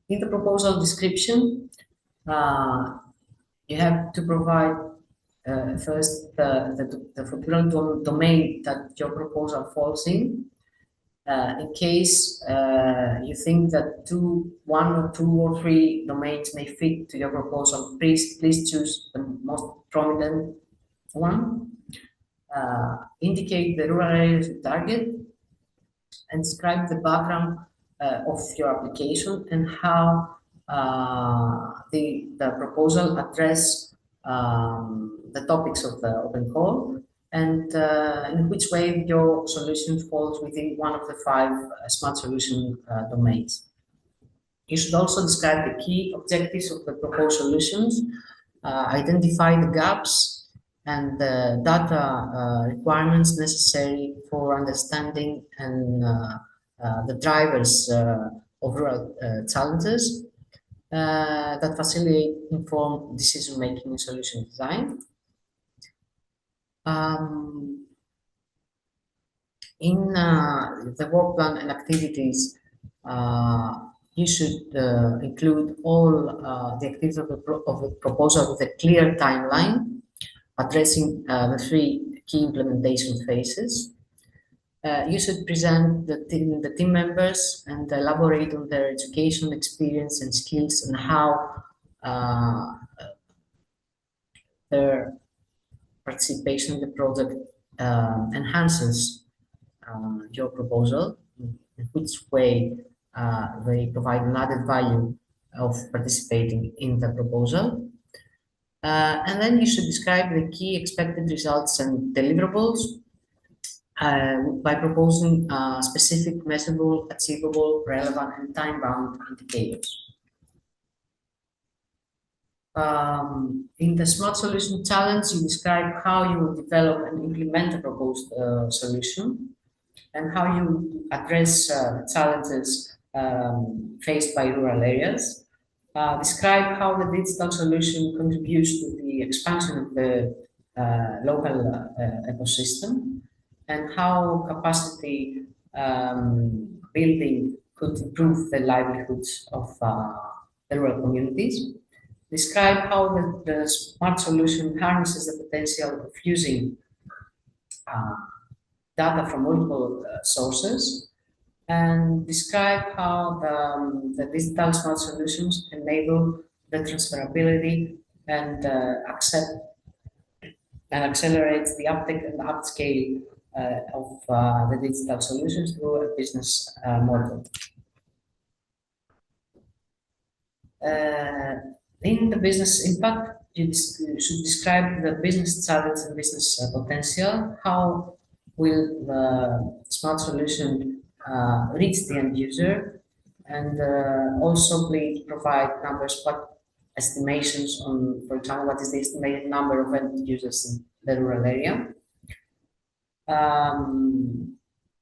In the proposal description, you have to provide first the FUTURAL domain that your proposal falls in. In case you think that one or three domains may fit to your proposal, please choose the most prominent one. Indicate the rural areas you target, and describe the background of your application and how the proposal address the topics of the open call, and in which way your solution falls within one of the 5 smart solution domains. You should also describe the key objectives of the proposed solutions, identify the gaps and the data requirements necessary for understanding and the drivers of rural challenges that facilitate informed decision-making and solution design. In the work plan and activities, you should include all the activities of the proposal with a clear timeline, addressing the 3 key implementation phases. You should present the team members and elaborate on their education, experience, and skills, and how their participation in the project enhances your proposal, in which way they provide an added value of participating in the proposal. And then you should describe the key expected results and deliverables by proposing specific, measurable, achievable, relevant, and time-bound indicators. In the Smart Solution Challenge, you describe how you will develop and implement a proposed solution and how you address challenges faced by rural areas. Describe how the digital solution contributes to the expansion of the local ecosystem and how capacity building could improve the livelihoods of the rural communities. Describe how the smart solution harnesses the potential of using data from multiple sources, and describe how the digital smart solutions enable the transferability and accelerate the uptake and upscale of the digital solutions through a business model. In the business impact, you should describe the business challenge and business potential. How will the smart solution reach the end user? And also please provide numbers, what estimations on, for example, what is the estimated number of end users in the rural area?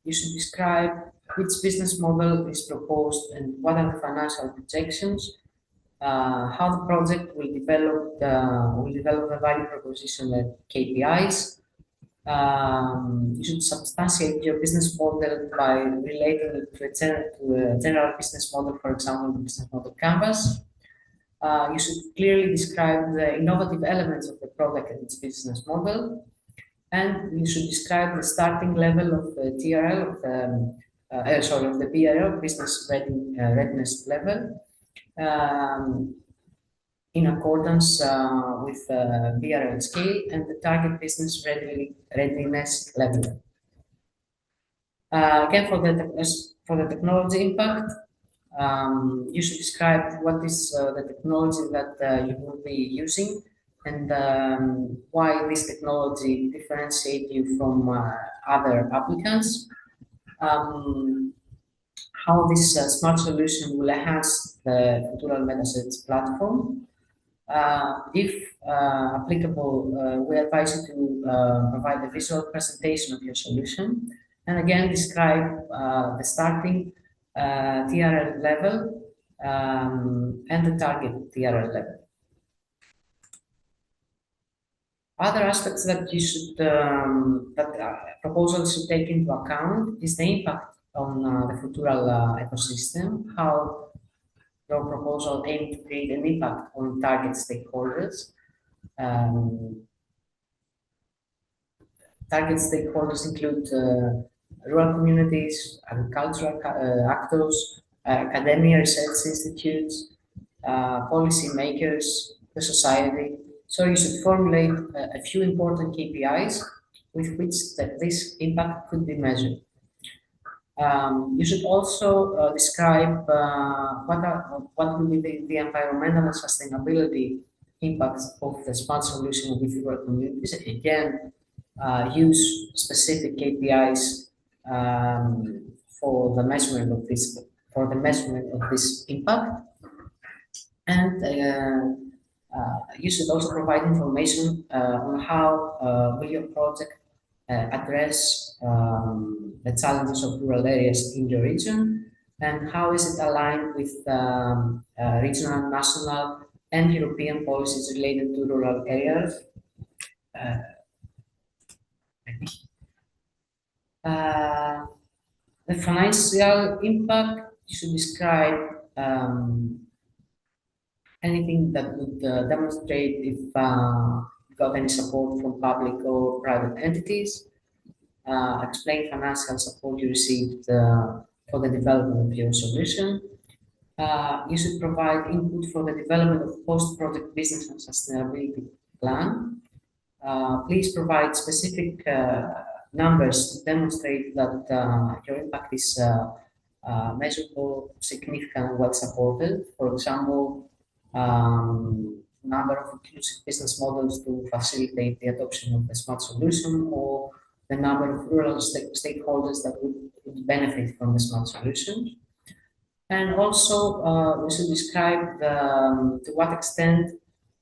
You should describe which business model is proposed and what are the financial projections. How the project will develop the value proposition and KPIs. You should substantiate your business model by relating it to a general business model, for example, the business model canvas. You should clearly describe the innovative elements of the product and its business model. And you should describe the starting level of the TRL, of the BRL, business readiness level. In accordance with the BRL scale and the target business readiness level. Again, for the technology impact, you should describe what is the technology that you will be using and why this technology differentiates you from other applicants. How this smart solution will enhance the FUTURAL Metasets platform. If applicable, we advise you to provide a visual presentation of your solution, and again describe the starting TRL level and the target TRL level. Other aspects that you should proposals should take into account is the impact on the FUTURAL ecosystem, how your proposal aims to create an impact on target stakeholders. Target stakeholders include rural communities, agricultural actors, academia, research institutes, policy makers, the society. So you should formulate a few important KPIs with which this impact could be measured. You should also describe what will be the environmental and sustainability impacts of the smart solution with rural communities. Again, use specific KPIs for the measurement of this impact, and you should also provide information on how will your project address the challenges of rural areas in your region, and how is it aligned with regional, national, and European policies related to rural areas. The financial impact, you should describe anything that would demonstrate if you got any support from public or private entities. Explain financial support you received for the development of your solution. You should provide input for the development of post-project business and sustainability plan. Please provide specific numbers to demonstrate that your impact is measurable, significant, and well supported. For example, number of inclusive business models to facilitate the adoption of the smart solution, or the number of rural stakeholders that would benefit from the smart solution. And also, we should describe to what extent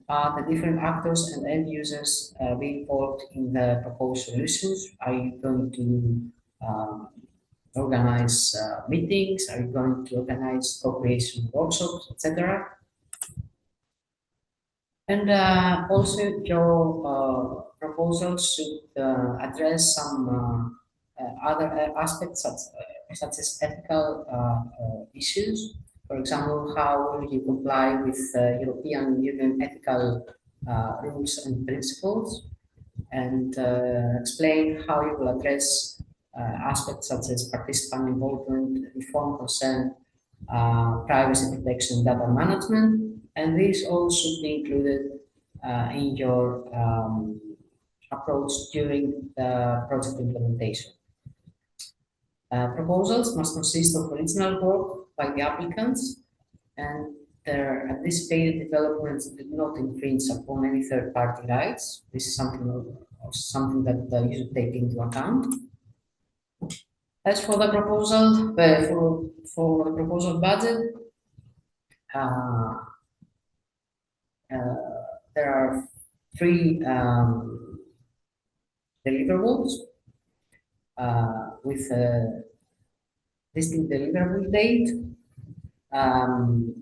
the different actors and end users be involved in the proposed solutions. Are you going to organize meetings? Are you going to organize co-creation workshops, etc.? And also, your proposals should address some other aspects such as ethical issues. For example, how will you comply with European Union ethical rules and principles, and explain how you will address aspects such as participant involvement, informed consent, privacy protection, data management, and these all should be included in your approach during the project implementation. Proposals must consist of original work by the applicants, and their anticipated developments do not infringe upon any third-party rights. This is something that you should take into account. As for the proposal, for the proposal budget, there are three deliverables with a distinct deliverable date, and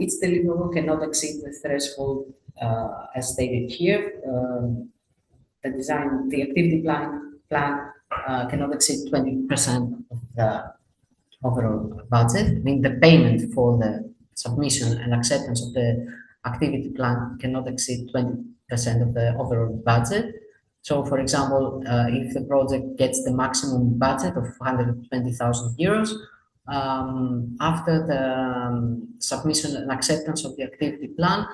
each deliverable cannot exceed the threshold as stated here. The activity plan cannot exceed 20% of the overall budget. I mean, the payment for the submission and acceptance of the activity plan cannot exceed 20% of the overall budget. So, for example, if the project gets the maximum budget of 120,000 euros, after the submission and acceptance of the activity plan,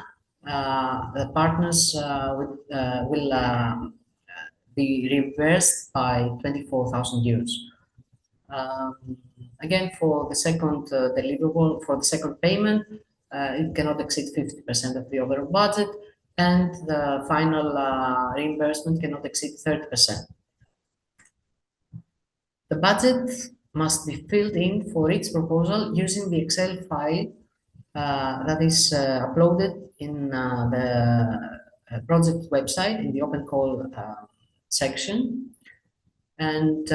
the partners will be reimbursed by 24,000 euros. Again, for the second deliverable, for the second payment, it cannot exceed 50% of the overall budget, and the final reimbursement cannot exceed 30%. The budget must be filled in for each proposal using the Excel file that is uploaded in the project website in the open call section. And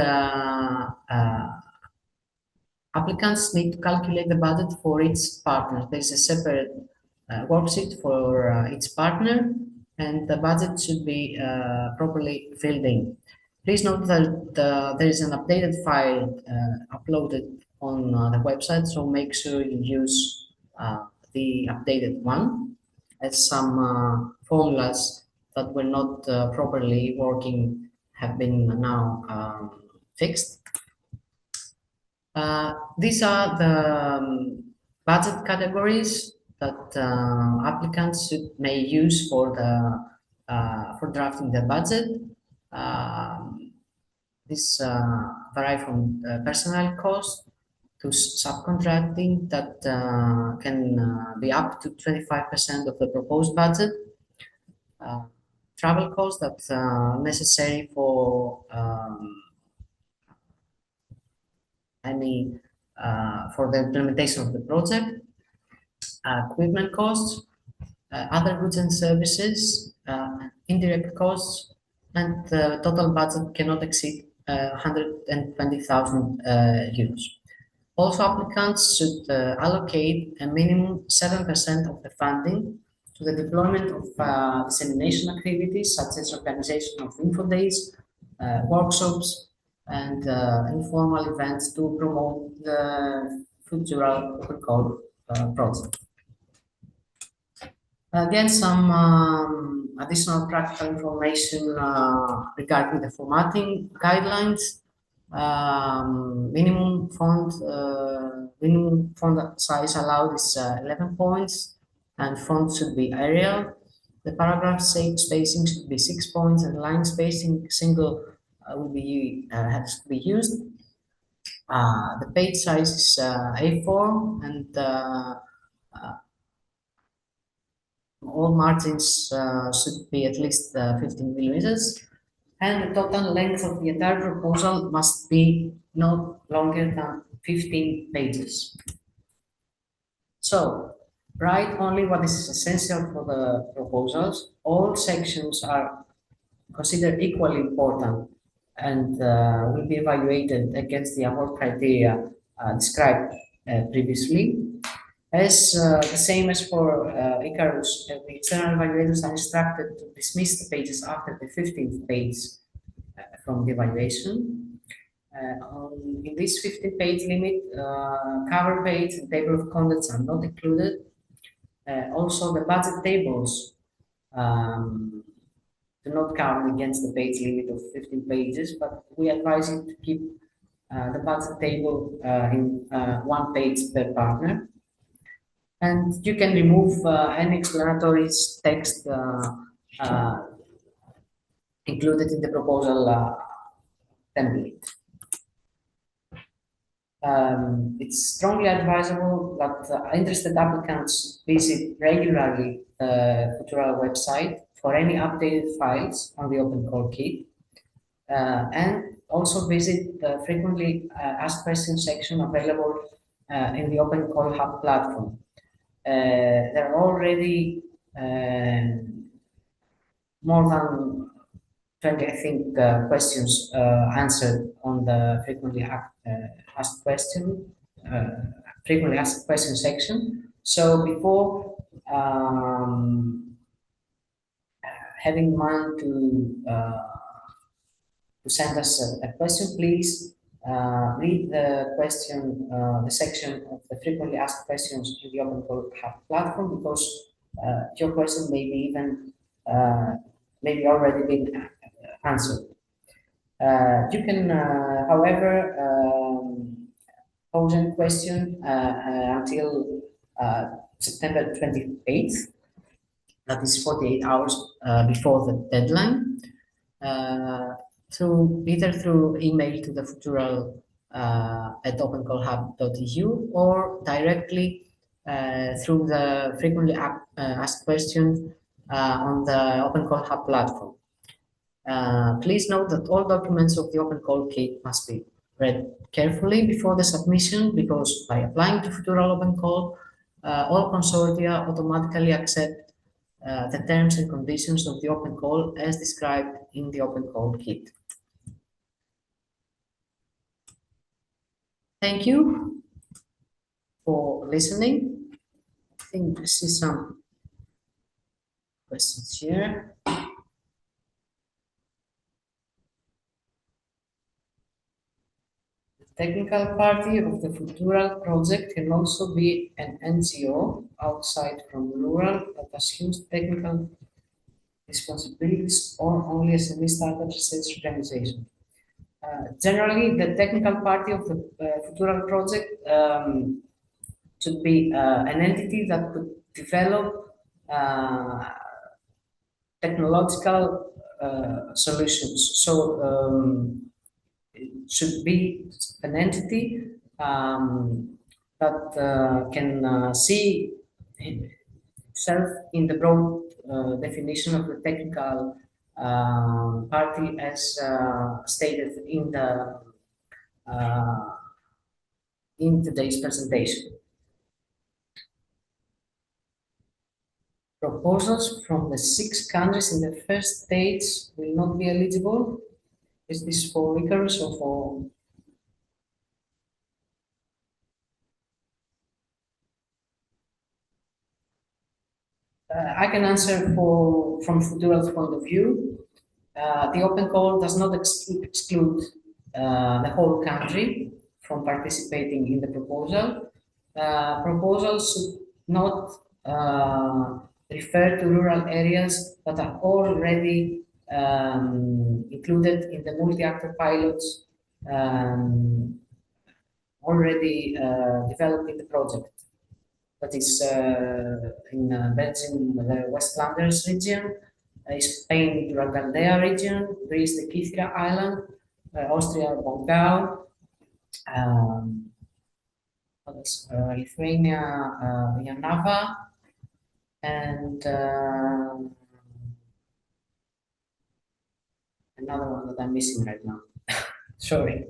applicants need to calculate the budget for each partner. There's a separate worksheet for each partner, and the budget should be properly filled in. Please note that there is an updated file uploaded on the website, so make sure you use the updated one, as some formulas that were not properly working have been now fixed. These are the budget categories that applicants may use for drafting the budget. These vary from personnel costs to subcontracting that can be up to 25% of the proposed budget. Travel costs that are necessary for for the implementation of the project, equipment costs, other goods and services, indirect costs, and the total budget cannot exceed 120,000 euros. Also, applicants should allocate a minimum 7% of the funding to the deployment of dissemination activities such as organization of info days, workshops, and informal events to promote the FUTURAL open call project. Again, some additional practical information regarding the formatting guidelines. Minimum font size allowed is 11 points, and font should be Arial. The paragraph spacing should be 6 points, and line spacing single has to be used. The page size is A4, and all margins should be at least 15 millimeters, and the total length of the entire proposal must be not longer than 15 pages. So, write only what is essential for the proposals. All sections are considered equally important and will be evaluated against the award criteria described previously. As the same as for Icaerus, the external evaluators are instructed to dismiss the pages after the 15th page from the evaluation. In this 15-page limit, cover page and table of contents are not included. Also, the budget tables do not count against the page limit of 15 pages, but we advise you to keep the budget table in one page per partner. And you can remove any explanatory text included in the proposal template. It's strongly advisable that interested applicants visit regularly the FUTURAL website for any updated files on the Open Call Kit, and also visit the frequently asked questions section available in the Open Call Hub platform. There are already more than 20, I think, questions answered on the frequently asked question section. So before having in mind to send us a question, please read the question, the section of the frequently asked questions in the Open Call Hub platform, because your question may be even maybe already been answered. You can, however, pose a question until September 28th. That is 48 hours before the deadline. Either through email to the FUTURAL at opencallhub.eu, or directly through the frequently asked question on the Open Call Hub platform. Please note that all documents of the Open Call Kit must be read carefully before the submission, because by applying to FUTURAL Open Call, all consortia automatically accept the terms and conditions of the Open Call as described in the Open Call Kit. Thank you for listening. I think I see some questions here. The technical party of the FUTURAL project can also be an NGO outside from rural that assumes technical responsibilities, or only a semi-startup research organization. Generally, the technical party of the FUTURAL project should be an entity that could develop technological solutions. So it should be an entity that can see itself in the broad definition of the technical party as stated in today's presentation. Proposals from the 6 countries in the first stage will not be eligible. Is this for Icaerus or for? I can answer from FUTURAL's point of view. The Open Call does not exclude the whole country from participating in the proposal. Proposals should not refer to rural areas that are already included in the multi-actor pilots already developed in the project. That is in Belgium, the West Flanders region, Spain, the Ragaldea region, Greece, the Kythia Island, Austria, Bongao, Lithuania, Janava, and another one that I'm missing right now. Sorry.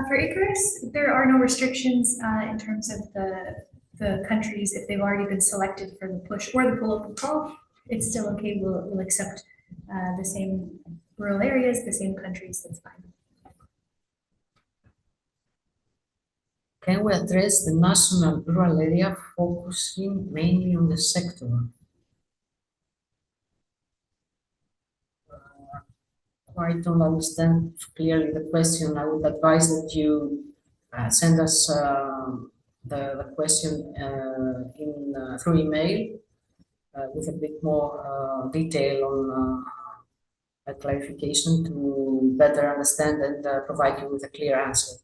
For Icarus, there are no restrictions in terms of the countries. If they've already been selected for the push or the pull open call, it's still okay. We'll accept the same rural areas, the same countries. That's fine. Can we address the national rural area focusing mainly on the sector? I don't understand clearly the question. I would advise that you send us the question through email with a bit more detail on a clarification to better understand and provide you with a clear answer.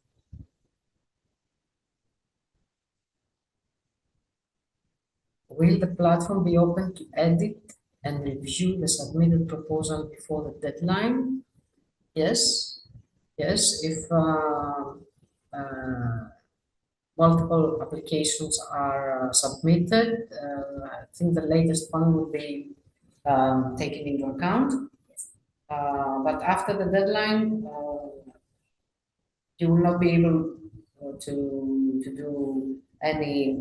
Will the platform be open to edit and review the submitted proposal before the deadline? Yes, yes. If multiple applications are submitted, I think the latest one will be taken into account. But after the deadline, you will not be able to do any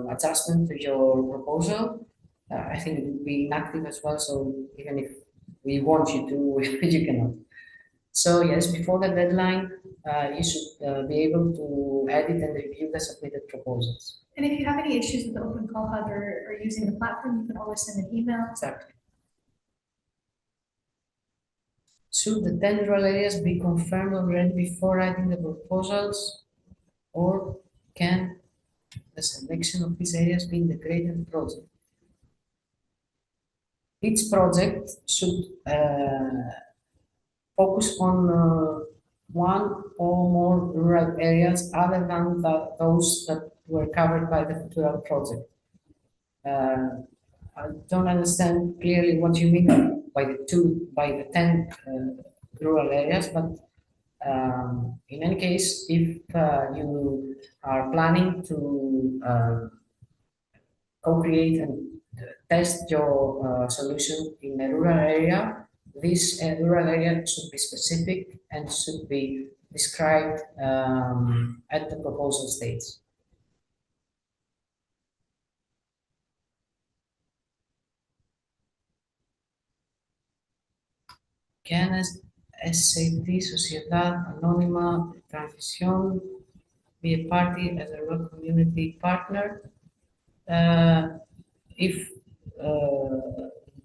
adjustment to your proposal. I think it will be inactive as well, so even if we want you to, you cannot. So yes, before the deadline, you should be able to edit and review the submitted proposals. And if you have any issues with the Open Call Hub or using the platform, you can always send an email. Exactly. Should the 10 rural areas be confirmed already before writing the proposals, or can the selection of these areas be integrated in the project? Each project should focus on one or more rural areas other than those that were covered by the FUTURAL project. I don't understand clearly what you mean by the 10 rural areas, but in any case, if you are planning to co-create and test your solution in a rural area, this rural area should be specific and should be described at the proposal stage. Can SAT, Sociedad Anónima de Transición, be a party as a rural community partner? If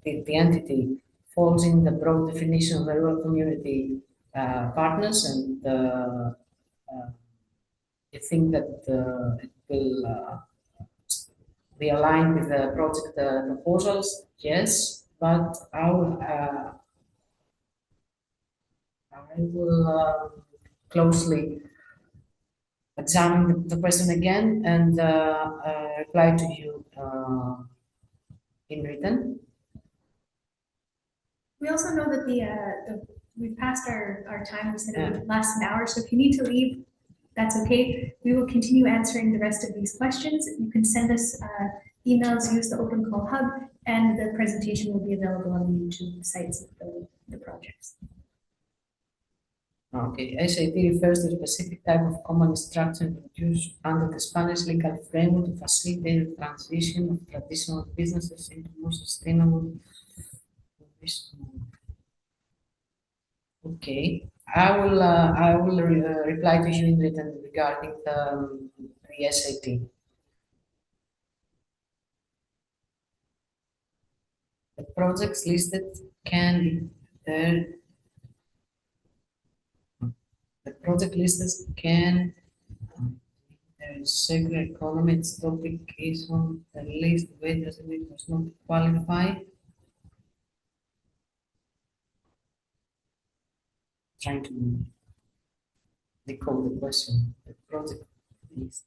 the entity falls in the broad definition of the rural community partners, and you think that it will be aligned with the project proposals, yes, but I will closely examine the question again and reply to you in written. We also know that we've passed our time. We said it would last an hour, so if you need to leave, that's okay. We will continue answering the rest of these questions. You can send us emails, use the Open Call Hub, and the presentation will be available on the YouTube sites of the projects. Okay, SAT refers to a specific type of common structure introduced under the Spanish legal framework to facilitate the transition of traditional businesses into more sustainable. Okay, I will reply to you in written regarding the SAT. The projects listed can be the project listers can circular economy. Its topic is on the list. Where does it does not qualify? Trying to decode the question. The project list.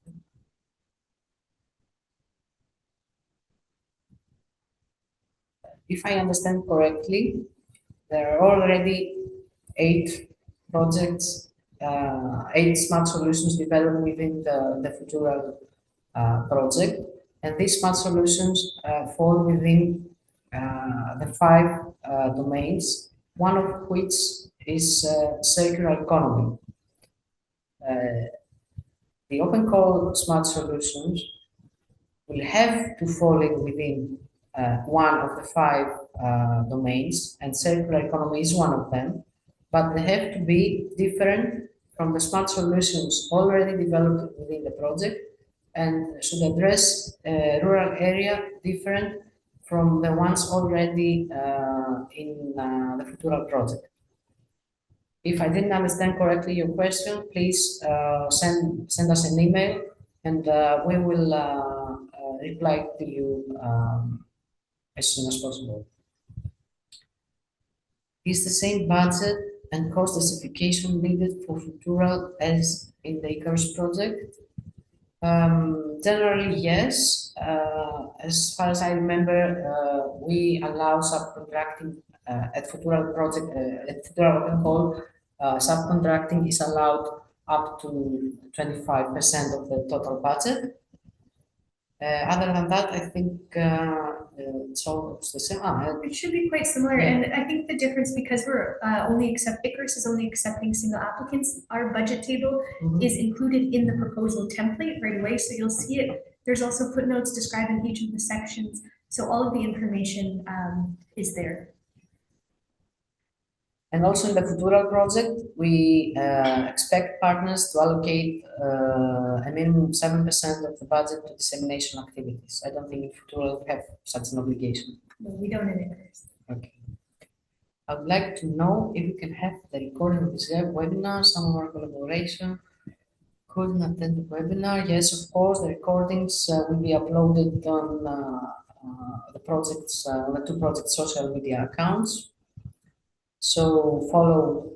If I understand correctly, there are already 8 projects, 8 smart solutions developed within the FUTURAL project, And these smart solutions fall within the five domains, one of which is circular economy. The open call smart solutions will have to fall in within one of the five domains, and circular economy is one of them, but they have to be different from the smart solutions already developed within the project and should address a rural area different from the ones already in the FUTURAL project. If I didn't understand correctly your question, please send us an email and we will reply to you as soon as possible. Is the same budget and cost justification needed for FUTURAL as in the Icaerus project? Generally, yes. As far as I remember, we allow subcontracting at FUTURAL project, at FUTURAL Open Call, subcontracting is allowed up to 25% of the total budget. Other than that, I think it's all the same. It should be quite similar, Yeah. and I think the difference, because we're Icaerus is only accepting single applicants, our budget table is included in the proposal template right away, so you'll see it. There's also footnotes describing each of the sections, so all of the information is there. And also in the FUTURAL project, we expect partners to allocate a minimum 7% of the budget to dissemination activities. I don't think in FUTURAL we have such an obligation. No, we don't in Icaerus. Okay. I would like to know if we can have the recording of this webinar, some of our collaboration. Couldn't attend the webinar. Yes, of course, the recordings will be uploaded on the project's, the two project social media accounts. So follow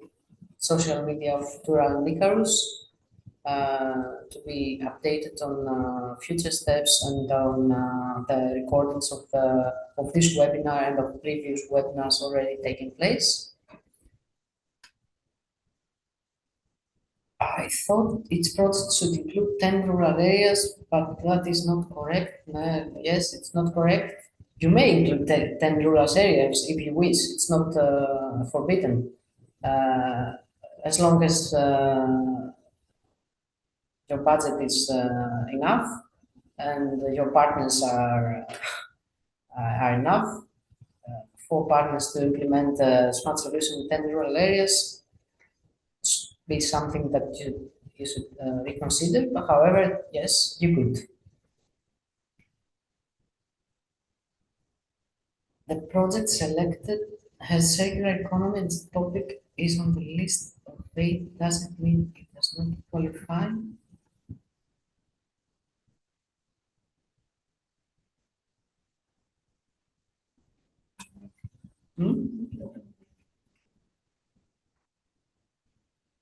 social media of FUTURAL and Icaerus to be updated on future steps and on the recordings of this webinar and of previous webinars already taking place. I thought each project should include 10 rural areas, but that is not correct. No, yes, it's not correct. You may include 10 rural areas if you wish. It's not forbidden. As long as your budget is enough and your partners are enough, 4 partners to implement a smart solution in 10 rural areas be something that you should reconsider. But however, yes, you could. The project selected has circular economy and its topic is on the list of 8. Does it mean it does not qualify?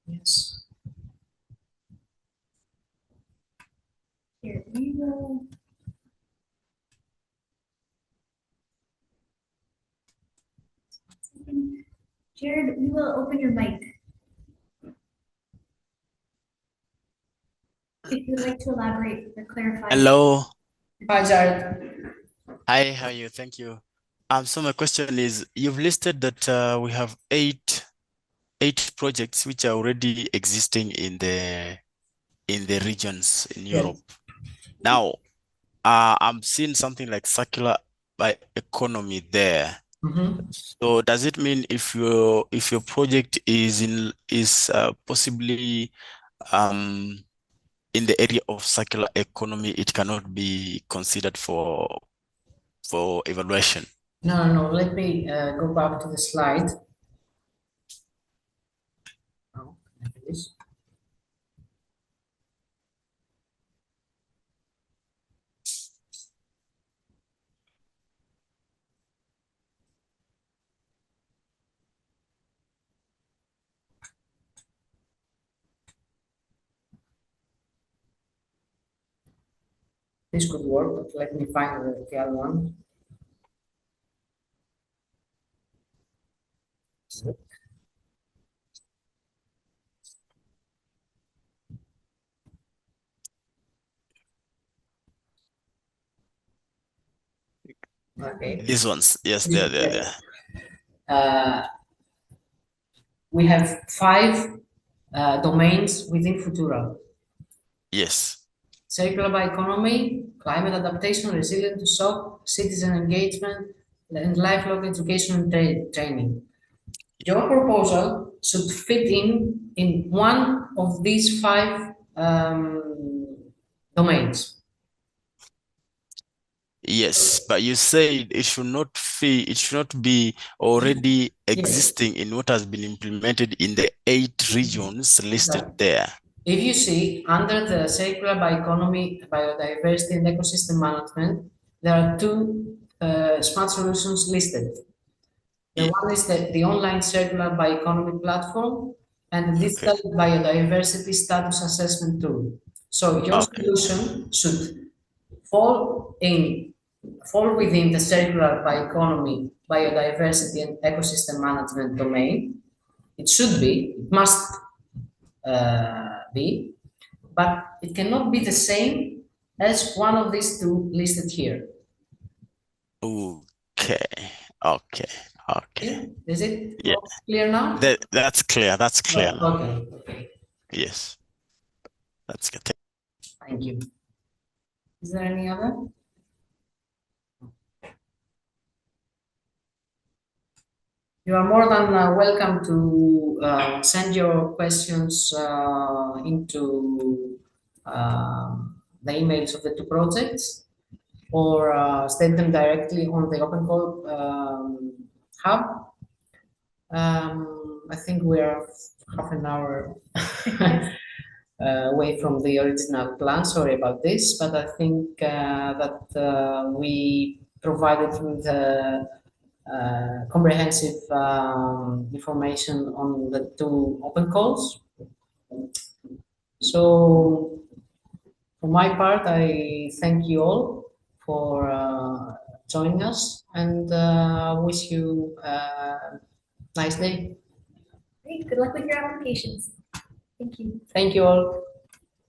Yes. Here we go. Jared, we will open your mic. If you'd like to elaborate or clarify. Hello. Hi, Jared. Hi, how are you? Thank you. So my question is, you've listed that we have eight projects which are already existing in the regions in Europe. Now, I'm seeing something like circular economy there. So does it mean if your project is possibly in the area of circular economy, it cannot be considered for evaluation? No. Let me go back to the slide. Oh, this. This could work, but let me find the other one. Okay. These ones, yes, they're there. We have 5 domains within FUTURAL. Yes. Circular bioeconomy, climate adaptation, resilient to shock, citizen engagement, and lifelong education and training. Your proposal should fit in one of these 5 domains. Yes, but you said it should not be already existing in what has been implemented in the 8 regions listed there. If you see under the circular bioeconomy, biodiversity and ecosystem management, there are 2 smart solutions listed. The one is the online circular bioeconomy platform and the digital biodiversity status assessment tool. So your solution should fall within the circular bioeconomy, biodiversity and ecosystem management domain. It should be, it must be, but it cannot be the same as one of these 2 listed here. Okay. Is it clear now? That's clear. That's clear now. Okay. Yes. That's good. Thank you. Is there any other? You are more than welcome to send your questions into the emails of the 2 projects, or state them directly on the Open Call hub. I think we are half an hour away from the original plan. Sorry about this, but I think that we provided with comprehensive information on the 2 open calls. So, for my part, I thank you all for joining us, and wish you a nice day. Great. Good luck with your applications. Thank you. Thank you all.